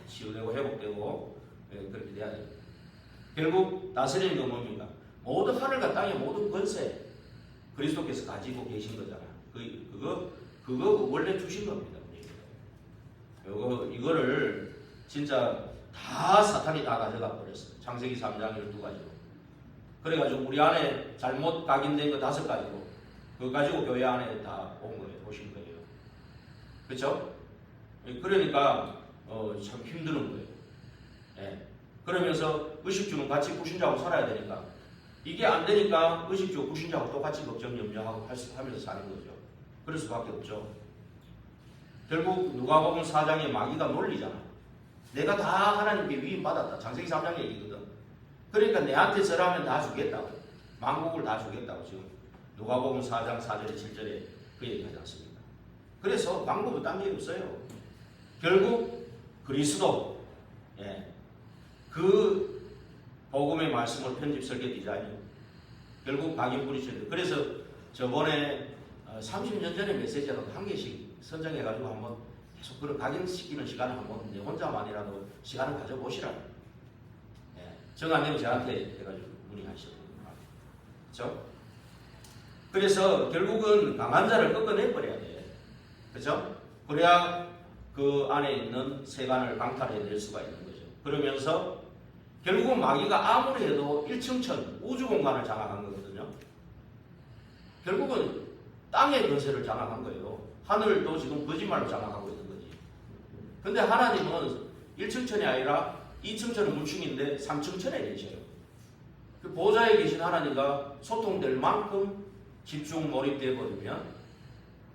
치유되고 회복되고 그렇게 돼야 돼요. 결국 다스리는 건 뭡니까? 모든 하늘과 땅의 모든 권세 그리스도께서 가지고 계신 거잖아요. 그거 원래 주신 겁니다. 이거를 진짜 다 사탄이 다 가져가 버렸어요. 창세기 3장 12가지로. 그래가지고 우리 안에 잘못 각인된 거 5가지로 그거 가지고 교회 안에 다 온 거예요. 오신 거예요. 그렇죠? 그러니까 참 힘드는 거예요. 예. 그러면서 의식주는 같이 불신자하고 살아야 되니까 이게 안 되니까 의식주 불신자하고 똑같이 걱정 염려하고 하면서 사는 거죠. 그럴 수밖에 없죠. 결국 누가복음 4장에 마귀가 놀리잖아. 내가 다 하나님께 위임 받았다. 창세기 3장 얘기거든. 그러니까 내한테 절하면 다 주겠다고. 만국을 다 주겠다고 지금 누가복음 4장 4절에 7절에 그 얘기하지 않습니까? 그래서 방법은 딴 게 없어요. 결국 그리스도 그 복음의 말씀을 편집 설계 디자인이고 결국 각인 뿌리쳐야 돼. 그래서 저번에 30년 전에 메시지라도 한 개씩 선정해가지고 한번 계속 그런 각인시키는 시간을 한번 내 혼자만이라도 시간을 가져보시라. 정 안 되면 저한테 해가지고 문의하시죠. 그렇죠? 그래서 결국은 강한 자를 꺾어내버려야 돼. 그렇죠? 그래야 그 안에 있는 세간을 강탈해낼 수가 있는 거죠. 그러면서 결국은 마귀가 아무리 해도 1층천 우주 공간을 장악한 거거든요. 결국은 땅의 권세를 장악한 거예요. 하늘도 지금 거짓말로 장악하고 있는 거지. 근데 하나님은 1층천이 아니라 2층천은 물층인데 3층천에 계셔요. 그 보좌에 계신 하나님과 소통될 만큼 집중 몰입되어 버리면,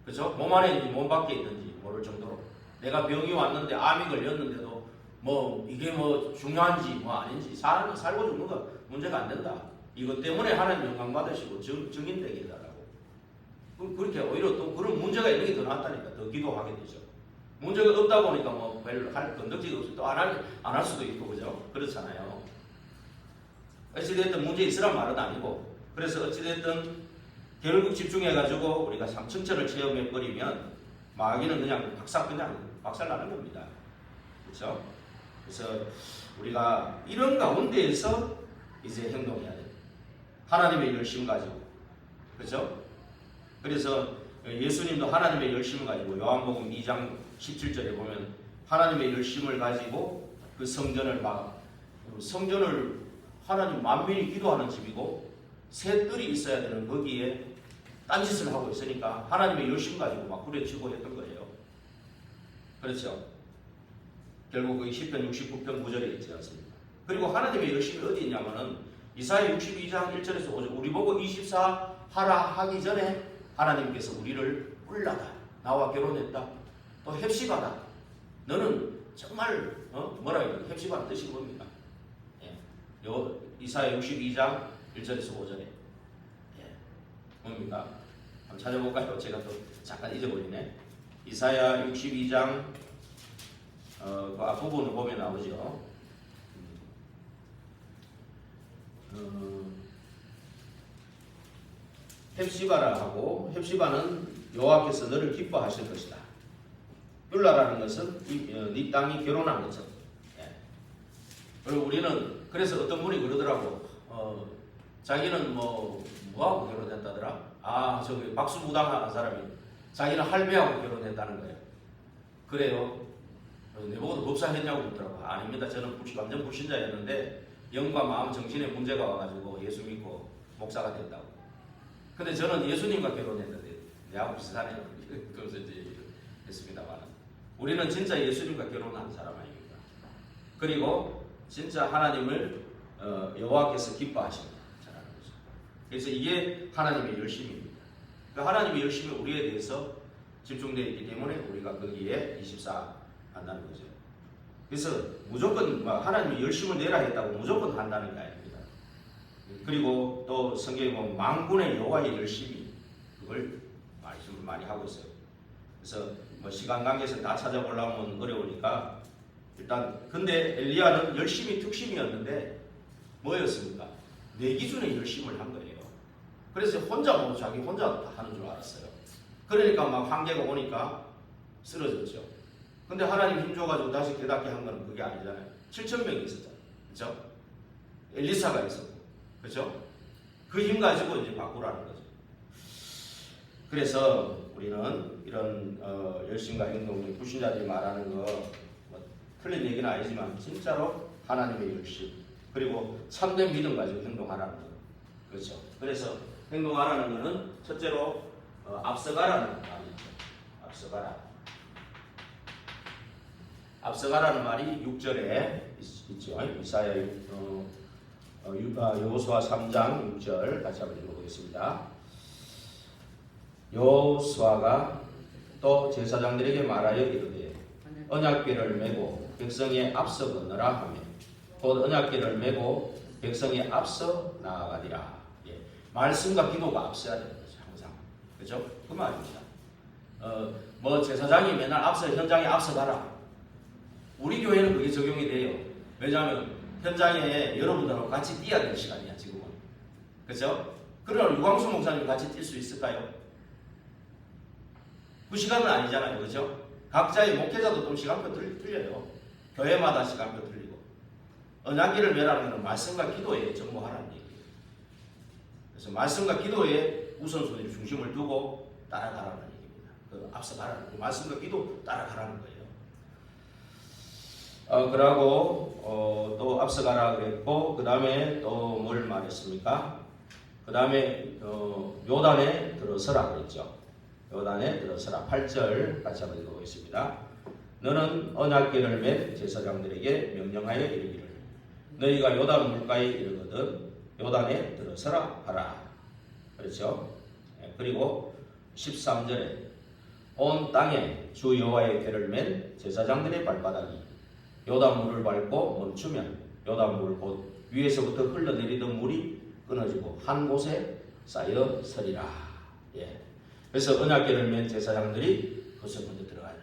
그죠? 몸 안에 있는지 몸 밖에 있는지 모를 정도로 내가 병이 왔는데 암이 걸렸는데도 뭐 이게 뭐 중요한지 뭐 아닌지 살고 죽는 거 문제가 안 된다. 이것 때문에 하나님 영광 받으시고 증인되게 해달라고. 그렇게 오히려 또 그런 문제가 있는 게 더 낫다니까. 더 기도하게 되죠. 문제가 없다 보니까 뭐 별로 할 건덕지가 없어 또 안 할 수도 있고 그죠? 그렇잖아요. 어찌됐든 문제 있으란 말은 아니고 그래서 어찌됐든 결국 집중해가지고 우리가 3층천을 체험해버리면 마귀는 그냥 박살나는 겁니다. 그렇죠? 그래서 우리가 이런 가운데에서 이제 행동해야 돼요. 하나님의 열심 가지고. 그렇죠? 그래서 예수님도 하나님의 열심을 가지고 요한복음 2장 17절에 보면 하나님의 열심을 가지고 그 성전을 하나님 만민이 기도하는 집이고 새 뜰이 있어야 되는 거기에 딴짓을 하고 있으니까 하나님의 열심 가지고 막 후려치고 했던 거예요. 그렇죠? 결국 그 시편 69편 9절에 있지 않습니까? 그리고 하나님의 열심이 어디 있냐면은 이사야 62장 1절에서 5절 우리 보고 24 하라 하기 전에 하나님께서 우리를 불러다 나와 결혼했다 또 heb시바다 너는 정말 뭐라 해야 돼? heb시바는 뜻이 뭡니까? 예. 요 이사야 62장 1절에서 5절에 예. 뭡니까? 한번 찾아볼까요? 제가 또 잠깐 잊어버리네. 이사야 62장 그 앞부분을 보면 나오죠. heb시바라 하고 heb시바는 여호와께서 너를 기뻐하실 것이다. 율라라는 것은 네 땅이 결혼한 것처럼. 예. 그리고 우리는 그래서 어떤 분이 그러더라고. 자기는 뭐하고 결혼했다더라? 아 저기 박수무당하는 사람이 자기는 할배하고 결혼했다는 거예요. 그래요? 내보고도 법사했냐고 묻더라고. 아닙니다. 저는 완전 불신자였는데 영과 마음 정신에 문제가 와가지고 예수 믿고 목사가 됐다고. 근데 저는 예수님과 결혼했는데 내하고 비슷하네요. 그래서 이제 했습니다만 우리는 진짜 예수님과 결혼한 사람 아닙니까? 그리고 진짜 하나님을 여호와께서 기뻐하십니다. 잘하는 거죠. 그래서 이게 하나님의 열심입니다. 그 하나님의 열심이 우리에 대해서 집중되어 있기 때문에 우리가 거기에 24 한다는 거죠. 그래서 무조건 하나님이 열심을 내라 했다고 무조건 한다는 게 아닙니다. 그리고 또 성경에 보면 만군의 여호와의 열심이 그걸 말씀을 많이 하고 있어요. 그래서 시간 관계에서 다 찾아보려면 어려우니까 일단 근데 엘리야는 열심히 특심이었는데 뭐였습니까? 내 기준에 열심을 한 거예요. 그래서 혼자 자기 혼자 하는 줄 알았어요. 그러니까 막 한계가 오니까 쓰러졌죠. 근데 하나님 힘줘가지고 다시 깨닫게 한 건 그게 아니잖아요. 7,000명이 있었잖아요. 그렇죠? 엘리사가 있었고, 그렇죠? 그 힘 가지고 이제 바꾸라는 거죠. 그래서 우리는 이런 열심과 행동이 불신자들이 말하는 거 틀린 얘기는 아니지만 진짜로 하나님의 열심 그리고 참된 믿음 가지고 행동하라는 거. 그렇죠? 그래서 행동하라는 거는 첫째로 앞서가라는 말이죠. 앞서가라. 앞서가라는 말이 6절에 있죠. 이사야 여호수아 3장 6절 같이 한번 읽어보겠습니다. 여호수아가 또 제사장들에게 말하여 이르되 언약궤를 메고 백성에 앞서 건너라 하며 곧 언약궤를 메고 백성에 앞서 나아가리라. 예. 말씀과 기도가 앞서야 되는 거죠. 항상. 그렇죠? 그 말입니다. 제사장이 맨날 현장에 앞서 가라. 우리 교회는 그게 적용이 돼요. 왜냐하면 현장에 여러분들하고 같이 뛰어야 될 시간이야 지금은. 그렇죠? 그러나 유광수 목사님 같이 뛸 수 있을까요? 그 시간은 아니잖아요. 그렇죠? 각자의 목회자도 좀 시간표 틀려요. 교회마다 시간표 틀리고. 언약궤를 메라는 것은 말씀과 기도에 전무하라는 얘기예요. 그래서 말씀과 기도에 우선순위를 중심을 두고 따라가라는 얘기입니다. 앞서 가라는 거. 말씀과 기도 따라가라는 거예요. 그러고 또 앞서가라 그랬고 그 다음에 또 뭘 말했습니까? 그 다음에 요단에 들어서라 그랬죠. 요단에 들어서라. 8절 같이 한번 읽어보겠습니다. 너는 언약궤를 맨 제사장들에게 명령하여 이르기를 너희가 요단 물가에 이르거든 요단에 들어서라 하라. 그렇죠? 그리고 13절에 온 땅에 주 여호와의 궤를 맨 제사장들의 발바닥이 요단물을 밟고 멈추면 요단물 곧 위에서부터 흘러내리던 물이 끊어지고 한 곳에 쌓여 서리라. 예. 그래서 언약궤를 맨 제사장들이 그것을 먼저 들어가요.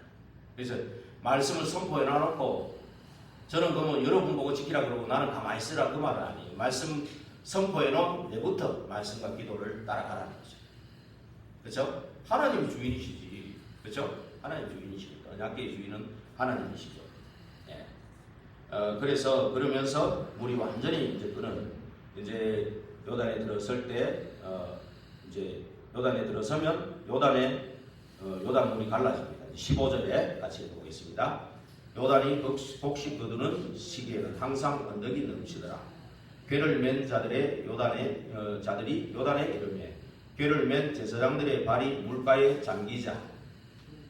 그래서 말씀을 선포해 놔놓고 저는 그러면 여러분 보고 지키라 그러고 나는 가만히 있으라 그 말은 아니에요. 말씀 선포해 놓은 내부터 말씀과 기도를 따라가라는 거죠. 그렇죠? 하나님이 주인이시지. 그렇죠? 하나님 주인이시니까 언약궤의 주인은 하나님이시죠. 그래서 그러면서 물이 완전히 이제 그는 이제 요단에 들어설 때 이제 요단에 들어서면 요단 물이 갈라집니다. 15절에 같이 읽어보겠습니다. 요단이 복식 거두는 시기에는 항상 언덕이 넘치더라. 궤를 맨 자들이 요단에 이르매 궤를 맨 제사장들의 발이 물가에 잠기자.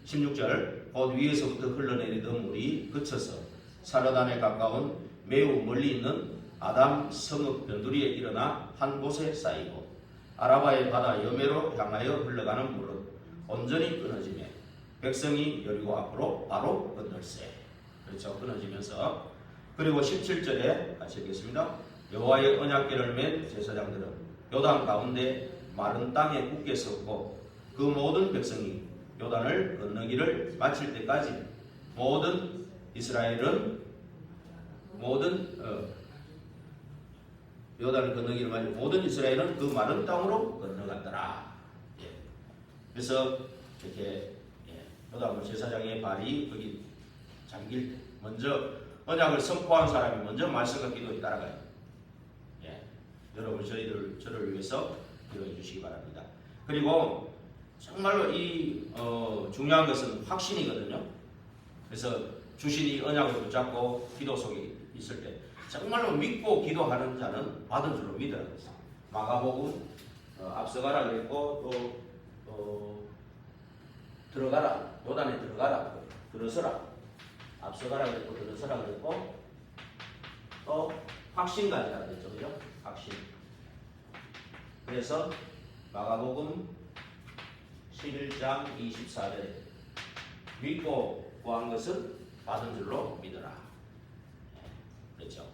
16절 곧 위에서부터 흘러내리던 물이 그쳐서 사르단에 가까운 매우 멀리 있는 아담 성읍 변두리에 일어나 한 곳에 쌓이고 아라바의 바다 여매로 향하여 흘러가는 물은 온전히 끊어지며 백성이 여리고 앞으로 바로 건널세. 그렇죠. 끊어지면서. 그리고 17절에 같이 읽겠습니다. 여호와의 언약궤를 맨 제사장들은 요단 가운데 마른 땅에 굳게 섰고 그 모든 백성이 요단을 건너기를 마칠 때까지 모든 이스라엘은 요단을 건너기를 마칠 모든 이스라엘은 그 마른 땅으로 건너갔더라. 예. 그래서 이렇게 요단 제사장의 발이 거기 잠길 때 먼저 언약을 선포한 사람이 먼저 말씀과 기도에 따라가요. 예. 여러분 저를 위해서 기도해 주시기 바랍니다. 그리고 정말로 이 중요한 것은 확신이거든요. 그래서 주신 이 언약을 붙잡고 기도 속에 있을 때 정말로 믿고 기도하는 자는 받은 줄로 믿어야 됐어요. 마가복음 앞서가라 그랬고 또 들어가라 요단에 들어가라 들어서라 앞서가라 그랬고 들어서라 그랬고 또 확신가지라 그랬죠. 그죠? 확신. 그래서 마가복음 11장 24절에 믿고 구한 것은 받은 줄로 믿어라. 그렇죠.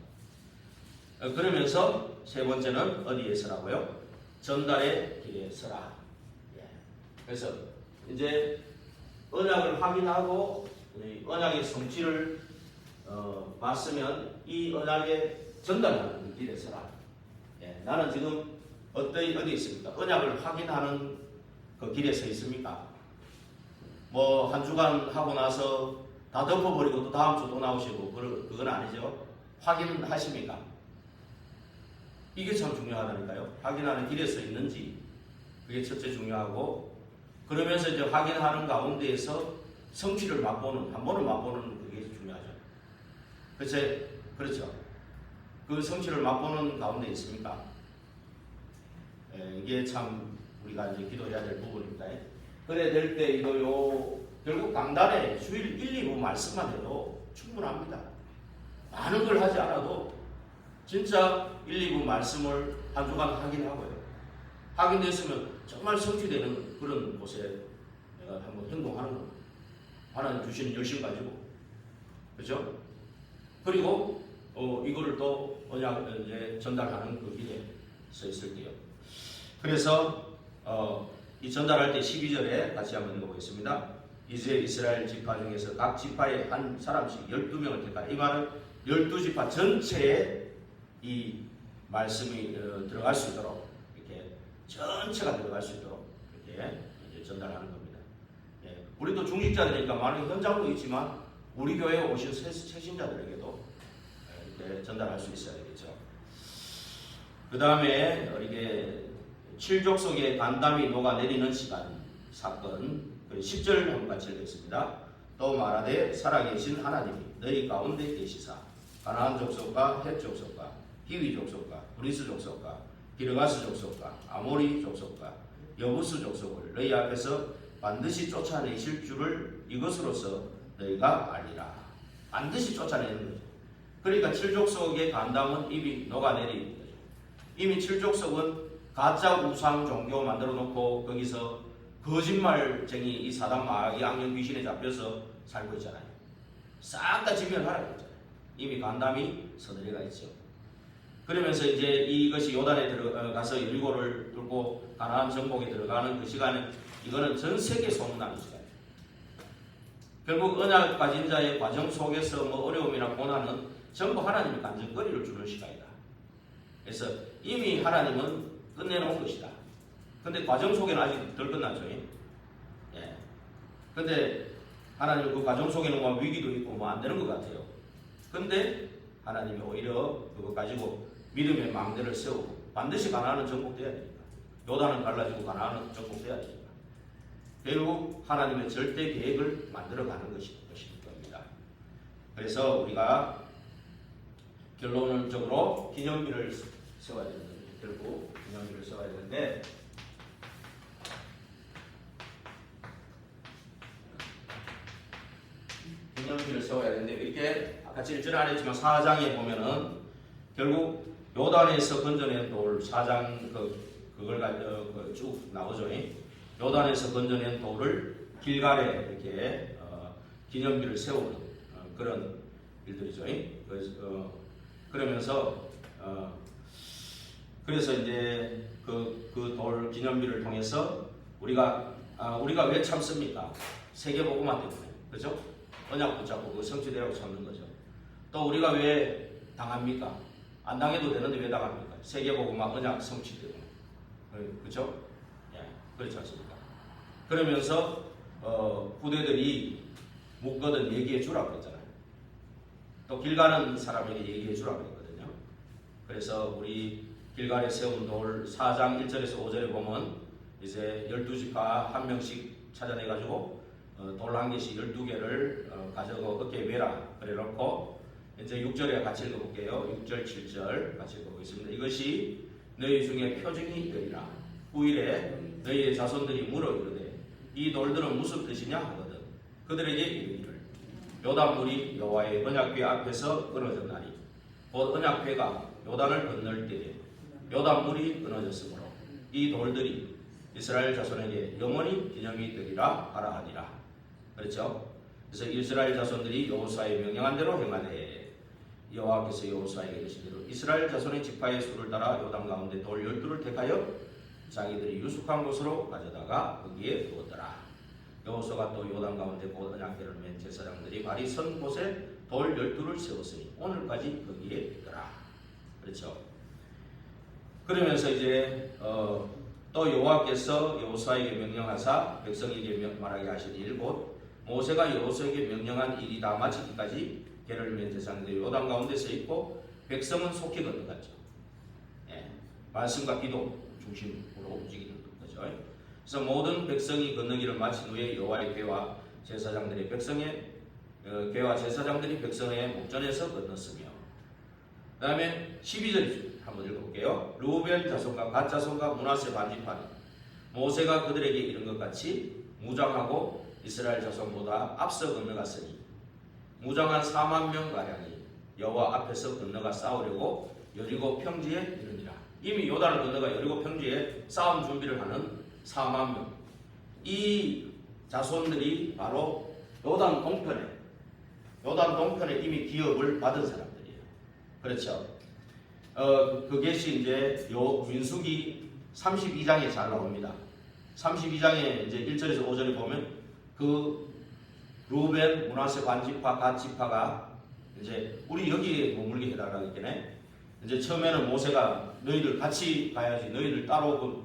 그러면서 세 번째는 어디에 서라고요? 전달의 길에 서라. 그래서 이제 언약을 확인하고 언약의 성취를 봤으면 이 언약의 전달하는 길에 서라. 나는 지금 어디 있습니까? 언약을 확인하는 그 길에 서 있습니까? 뭐 한 주간 하고 나서 다 덮어버리고 또 다음 주 또 나오시고 그건 아니죠. 확인하십니까? 이게 참 중요하다니까요. 확인하는 길에 서 있는지 그게 첫째 중요하고 그러면서 이제 확인하는 가운데에서 성취를 맛보는 한 번은 맛보는 그게 중요하죠. 그렇죠. 그 성취를 맛보는 가운데 있습니까? 이게 참 우리가 이제 기도해야 될 부분입니다. 그래 될 때 이거요 결국 강단에 주일 1, 2부 말씀만 해도 충분합니다. 많은 걸 하지 않아도 진짜 1, 2부 말씀을 한 주간 확인하고요. 확인됐으면 정말 성취되는 그런 곳에 내가 한번 행동하는 겁니다. 하나님 주시는 열심 가지고 그렇죠? 그리고 이거를 또 언약을 전달하는 그 길에 서 있을 때요. 그래서 이 전달할 때 12절에 같이 한번 읽어보겠습니다. 이제 이스라엘 지파 중에서 각 지파에 한 사람씩 12명을 택하라. 이 말은 12지파 전체에 이 말씀이 들어갈 수 있도록 이렇게 전체가 들어갈 수 있도록 이렇게 이제 전달하는 겁니다. 우리도 중직자들이니까 많은 현장도 있지만 우리 교회에 오신 새신자들에게도 이렇게 전달할 수 있어야 되겠죠. 그 다음에 이게 칠족속에 간담이 녹아내리는 시간 사건 10절 한번 같이 읽겠습니다. 또 말하되 살아계신 하나님이 너희 가운데 계시사 가나안 족속과 헷 족속과 히위 족속과 브리스 족속과 기르가스 족속과 아모리 족속과 여부스 족속을 너희 앞에서 반드시 쫓아내실 줄을 이것으로서 너희가 알리라. 반드시 쫓아내는 거죠. 그러니까 칠족속의 간담은 이미 녹아내리는 거죠. 이미 칠족속은 가짜 우상 종교 만들어 놓고 거기서 거짓말쟁이 이 사단 마귀 악령 귀신에 잡혀서 살고 있잖아요. 싹 다 진멸하라고 했잖아요. 이미 간담이 서늘해가 있죠. 그러면서 이제 이것이 요단에 들어가서 여리고를 뚫고 가나안 정복에 들어가는 그 시간은 이거는 전 세계 소문나는 시간이에요. 결국 언약 가진 자의 과정 속에서 뭐 어려움이나 고난은 전부 하나님이 간증거리를 주는 시간이다. 그래서 이미 하나님은 끝내놓은 것이다. 근데 과정 속에는 아직 덜 끝났죠. 근데 하나님 그 과정 속에는 뭐 위기도 있고 뭐 안 되는 것 같아요. 근데 하나님이 오히려 그거 가지고 믿음의 망대를 세우고 반드시 가나안은 정복돼야 됩니다. 요단은 갈라지고 가나안은 정복돼야 됩니다. 결국 하나님의 절대 계획을 만들어가는 것일 겁니다. 그래서 우리가 결론적으로 기념비를 세워야 되는 결국 기념비를 세워야 되는데 기념비 기념비를 세워야 되는데 이렇게 같이 일절 안 했지만 4장에 보면은 결국 요단에서 건져낸 돌 4장 그걸 가지고 쭉 나오죠. 요단에서 건져낸 돌을 길갈에 이렇게 기념비를 세우는 그런 일들이죠. 그러면서 그래서 이제 그 돌 기념비를 통해서 우리가 왜 참습니까? 세계복음화 때문에, 그죠? 언약 붙잡고 그 성취되라고 참는 거죠. 또 우리가 왜 당합니까? 안 당해도 되는데 왜 당합니까? 세계복음화 언약 성취 때문에, 그죠? 예, 그렇지 않습니까? 그러면서 후대들이 묻거든 얘기해 주라고 했잖아요. 또 길 가는 사람에게 얘기해 주라고 했거든요. 그래서 우리 길갈에 세운 돌 4장 1절에서 5절에 보면 이제 12지파 한 명씩 찾아내가지고 돌 한 개씩 12개를 가지고 어깨에 매라 그래 놓고 이제 6절에 같이 읽어볼게요. 6절 7절 같이 읽어보겠습니다. 이것이 너희 중에 표징이 되리라. 후일에 너희의 자손들이 물어 이르되 이 돌들은 무슨 뜻이냐 하거든 그들에게 이르기를 요단물이 여호와의 언약궤 앞에서 끊어졌나니 곧 언약궤가 요단을 건널 때에 요단물이 끊어졌으므로 이 돌들이 이스라엘 자손에게 영원히 기념이 되리라 하라 하니라. 그렇죠? 그래서 이스라엘 자손들이 여호수아의 명령한 대로 행하되 여호와께서 여호수아에게 이르시기를 이스라엘 자손의 지파의 수를 따라 요단 가운데 돌 12를 택하여 자기들이 유숙한 곳으로 가져다가 거기에 두었더라. 여호수아가 또 요단 가운데 곧 언약궤를 맨 제사장들이 발이 선 곳에 돌 12를 세웠으니 오늘까지 거기에 있더라. 그렇죠? 그러면서 이제 또 여호와께서 여호수아에게 명령하사 백성에게 말하게 하시니 곧 모세가 여호수아에게 명령한 일이 다 마치기까지 궤를 맨 제사장들이 요단 가운데 서 있고 백성은 속히 건너갔죠. 예, 말씀과 기도 중심으로 움직이는 거죠. 그래서 모든 백성이 건너기를 마친 후에 여호와의 궤와 제사장들이 백성의 목전에서 건넜으며 그 다음에 12절이죠. 한번 읽어볼게요. 루벤 자손과 갓 자손과 므낫세 반지파는 모세가 그들에게 이른 것 같이 무장하고 이스라엘 자손보다 앞서 건너갔으니 무장한 4만 명가량이 여호와 앞에서 건너가 싸우려고 여리고 평지에 이르니라. 이미 요단을 건너가 여리고 평지에 싸움 준비를 하는 4만 명. 이 자손들이 바로 요단 동편에 이미 기업을 받은 사람들이에요. 그렇죠? 그것이 이제 요 민수기 32장에 잘 나옵니다. 32장에 이제 1절에서 5절에 보면 그 루벤, 므낫세 반지파, 갓 지파가 이제 우리 여기에 머물게 해달라고 했겠네. 이제 처음에는 모세가 너희들 같이 가야지, 너희들 따로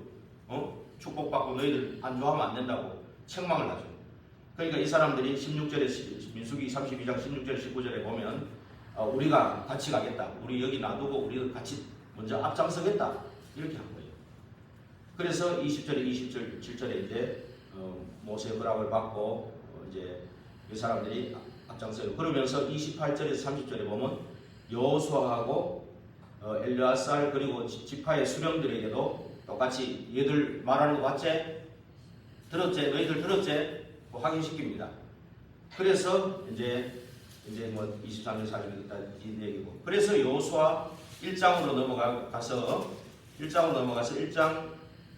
축복받고 너희들 안주하면 안 된다고 책망을 하죠. 그러니까 이 사람들이 16절에 민수기 32장 16절 19절에 보면 우리가 같이 가겠다. 우리 여기 놔두고 우리 같이 먼저 앞장서겠다. 이렇게 한 거예요. 그래서 20절에 27절에 이제 모세 허락을 받고 이제 이 사람들이 앞장서요. 그러면서 28절에서 30절에 보면 여호수아하고 엘르아살 그리고 지파의 수령들에게도 똑같이 얘들 말하는 거 봤지? 들었지? 너희들 들었지? 확인시킵니다. 그래서 이제 뭐 23절 40절까지 이 얘기고. 그래서 여호수아 1장으로 넘어가서 1장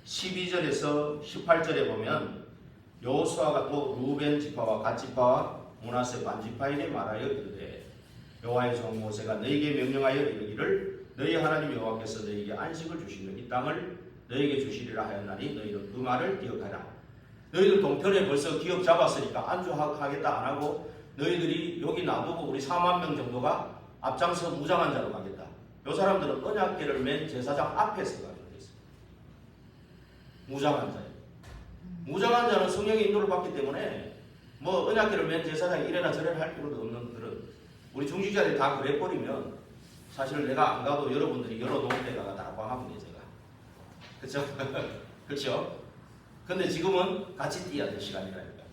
12절에서 18절에 보면 여호수아가 또 루벤 지파와 갓 지파와 므낫세 반지파에게 말하여 이르되 여호와의 종 모세가 너희에게 명령하여 이르기를 너희 하나님 여호와께서 너희에게 안식을 주시는 이 땅을 너희에게 주시리라 하였나니 너희는 그 말을 기억하라. 너희들 동편에 벌써 기업 잡았으니까 안주하겠다 안 하고 너희들이 여기 놔두고 우리 4만 명 정도가 앞장서 무장한 자로 가겠다. 요 사람들은 언약궤를 맨 제사장 앞에서 가지고 있어요. 무장한 자예요. 무장한 자는 성령의 인도를 받기 때문에 뭐 언약궤를 맨 제사장이 이래나 저래나 할 필요도 없는 그런 우리 중직자들이 다 그래버리면 사실 내가 안 가도 여러분들이 열어놓은 데가 다 방하면 돼요. 제가 그렇죠? 그렇죠? 근데 지금은 같이 뛰어야 될 시간이라니까.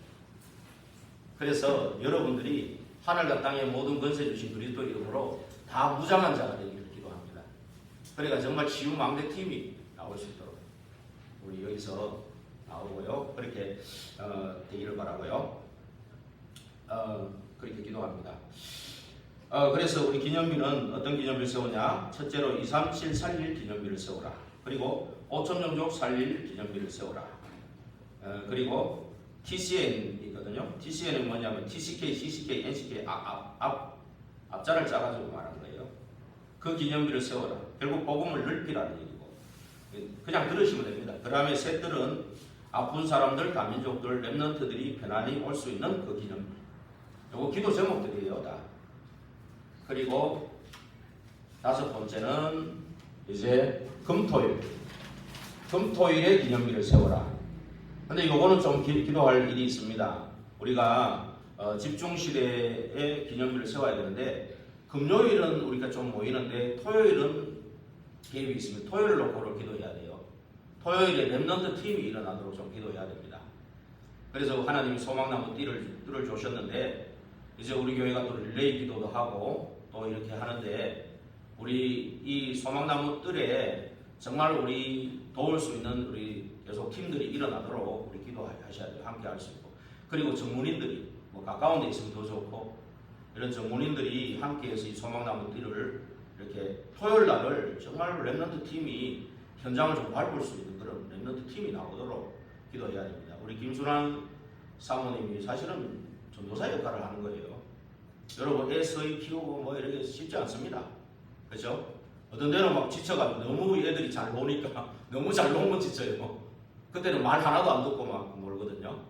그래서 여러분들이 하늘과 땅의 모든 권세 주신 그리스도 이름으로 다 무장한 자가 되기를 기도합니다. 그러니까 정말 치유 망대 팀이 나올 수 있도록 우리 여기서 나오고요. 그렇게 되기를 바라고요. 그렇게 기도합니다. 그래서 우리 기념비는 어떤 기념비를 세우냐? 첫째로 237 살릴 기념비를 세우라. 그리고 5천명족 살릴 기념비를 세우라. 그리고 TCN이거든요. TCN은 뭐냐면 TCK, CCK, NCK 앞자를 짜가지고 말한 거예요. 그 기념비를 세워라. 결국 복음을 넓히라는 얘기고 그냥 들으시면 됩니다. 그 다음에 셋들은 아픈 사람들, 다민족들, 렘넌트들이 편안히 올 수 있는 그 기념비. 요거 기도 제목들이에요 다. 그리고 다섯 번째는 이제 금토일에 기념비를 세워라. 근데 요거는 좀 기도할 일이 있습니다. 우리가 집중시대에 기념비를 세워야 되는데 금요일은 우리가 좀 모이는데 토요일은 개입이 있습니다. 토요일 놓고를 기도해야 돼요. 토요일에 렘넌트 팀이 일어나도록 좀 기도해야 됩니다. 그래서 하나님이 소망나무 띠를 주셨는데 이제 우리 교회가 또 릴레이 기도도 하고 또 이렇게 하는데 우리 이 소망나무 뜰에 정말 우리 도울 수 있는 우리 계속 팀들이 일어나도록 우리 기도하셔야 돼요. 함께 할 수 있고. 그리고 전문인들이 뭐 가까운 데 있으면 더 좋고 이런 전문인들이 함께해서 이 소망나무 띠를 이렇게 토요일 날을 정말 렘넌트 팀이 현장을 좀 밟을 수 있는 그런 렘넌트 팀이 나오도록 기도해야 됩니다. 우리 김순환 사모님이 사실은 전도사 역할을 하는 거예요. 여러분 애 서희 키우고 뭐 이렇게 쉽지 않습니다. 그렇죠? 어떤 데는 막 지쳐가지고 너무 애들이 잘 노니까 너무 잘 놀면 지쳐요. 그때는 말 하나도 안 듣고 막 놀거든요.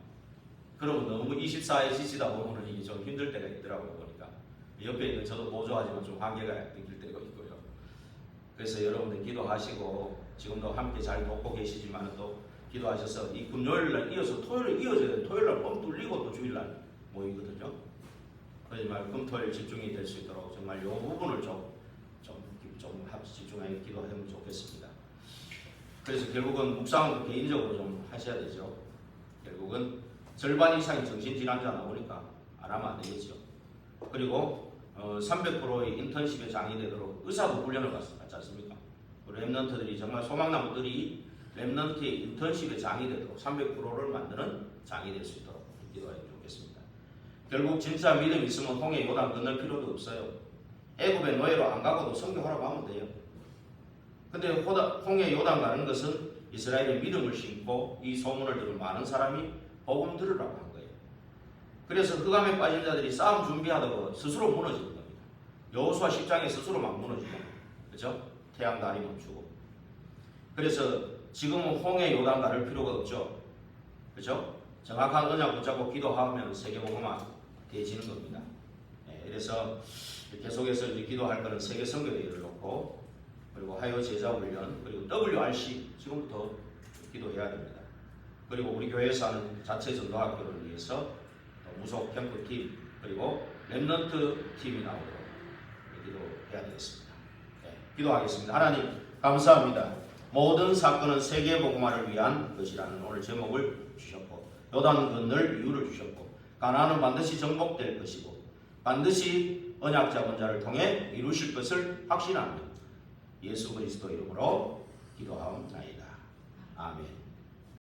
그러면 너무 24에 지치다 보면 이게 좀 힘들 때가 있더라고요. 보니까 옆에 있는 저도 보조하지만 좀 한계가 느낄 때가 있고요. 그래서 여러분들 기도하시고 지금도 함께 잘 돕고 계시지만 또 기도하셔서 이 금요일날 이어서 토요일에 이어져야 돼요. 토요일날 뻥 뚫리고 또 주일날 모이거든요. 그렇지만 금토일 집중이 될 수 있도록 정말 이 부분을 좀 집중하게 기도하면 좋겠습니다. 그래서 결국은 묵상은 개인적으로 좀 하셔야 되죠. 결국은 절반 이상이 정신질환자 나오니까 안 하면 안 되겠죠. 그리고 300%의 인턴십에 장이 되도록 의사도 훈련을 받지 않습니까? 렘넌트들이 정말 소망나무들이 렘넌트의 인턴십에 장이 되도록 300%를 만드는 장이 될 수 있도록 기도하면 좋겠습니다. 결국 진짜 믿음이 있으면 홍해 요단 건널 필요도 없어요. 애굽의 노예로 안 가고도 성교하라고 하면 돼요. 근데 홍해 요단 가는 것은 이스라엘의 믿음을 심고 이 소문을 들은 많은 사람이 복음 들으라고 한 거예요. 그래서 흑암에 빠진 자들이 싸움 준비하다가 스스로 무너지는 겁니다. 여호수아 10장에 스스로 막 무너지고, 그렇죠? 태양 달이 멈추고. 그래서 지금은 홍해 요단 가를 필요가 없죠. 그렇죠? 정확한 언약 붙잡고 기도하면 세계복음화 되어지는 겁니다. 네, 그래서 계속해서 이제 기도할 거는 세계 선교대회를 놓고 그리고 하요 제자 훈련 그리고 WRC 지금부터 기도해야 됩니다. 그리고 우리 교회에서 하는 자체 전도학교를 위해서 무속 캠프팀 그리고 렘넌트 팀이 나오도록 기도해야 되겠습니다. 네, 기도하겠습니다. 하나님 감사합니다. 모든 사건은 세계복음화를 위한 것이라는 오늘 제목을 주셨고 요단 건널 이유를 주셨고 가나안은 반드시 정복될 것이고 반드시 언약 잡은 자를 통해 이루실 것을 확신합니다. 예수 그리스도 이름으로 기도하옵나이다. 아멘.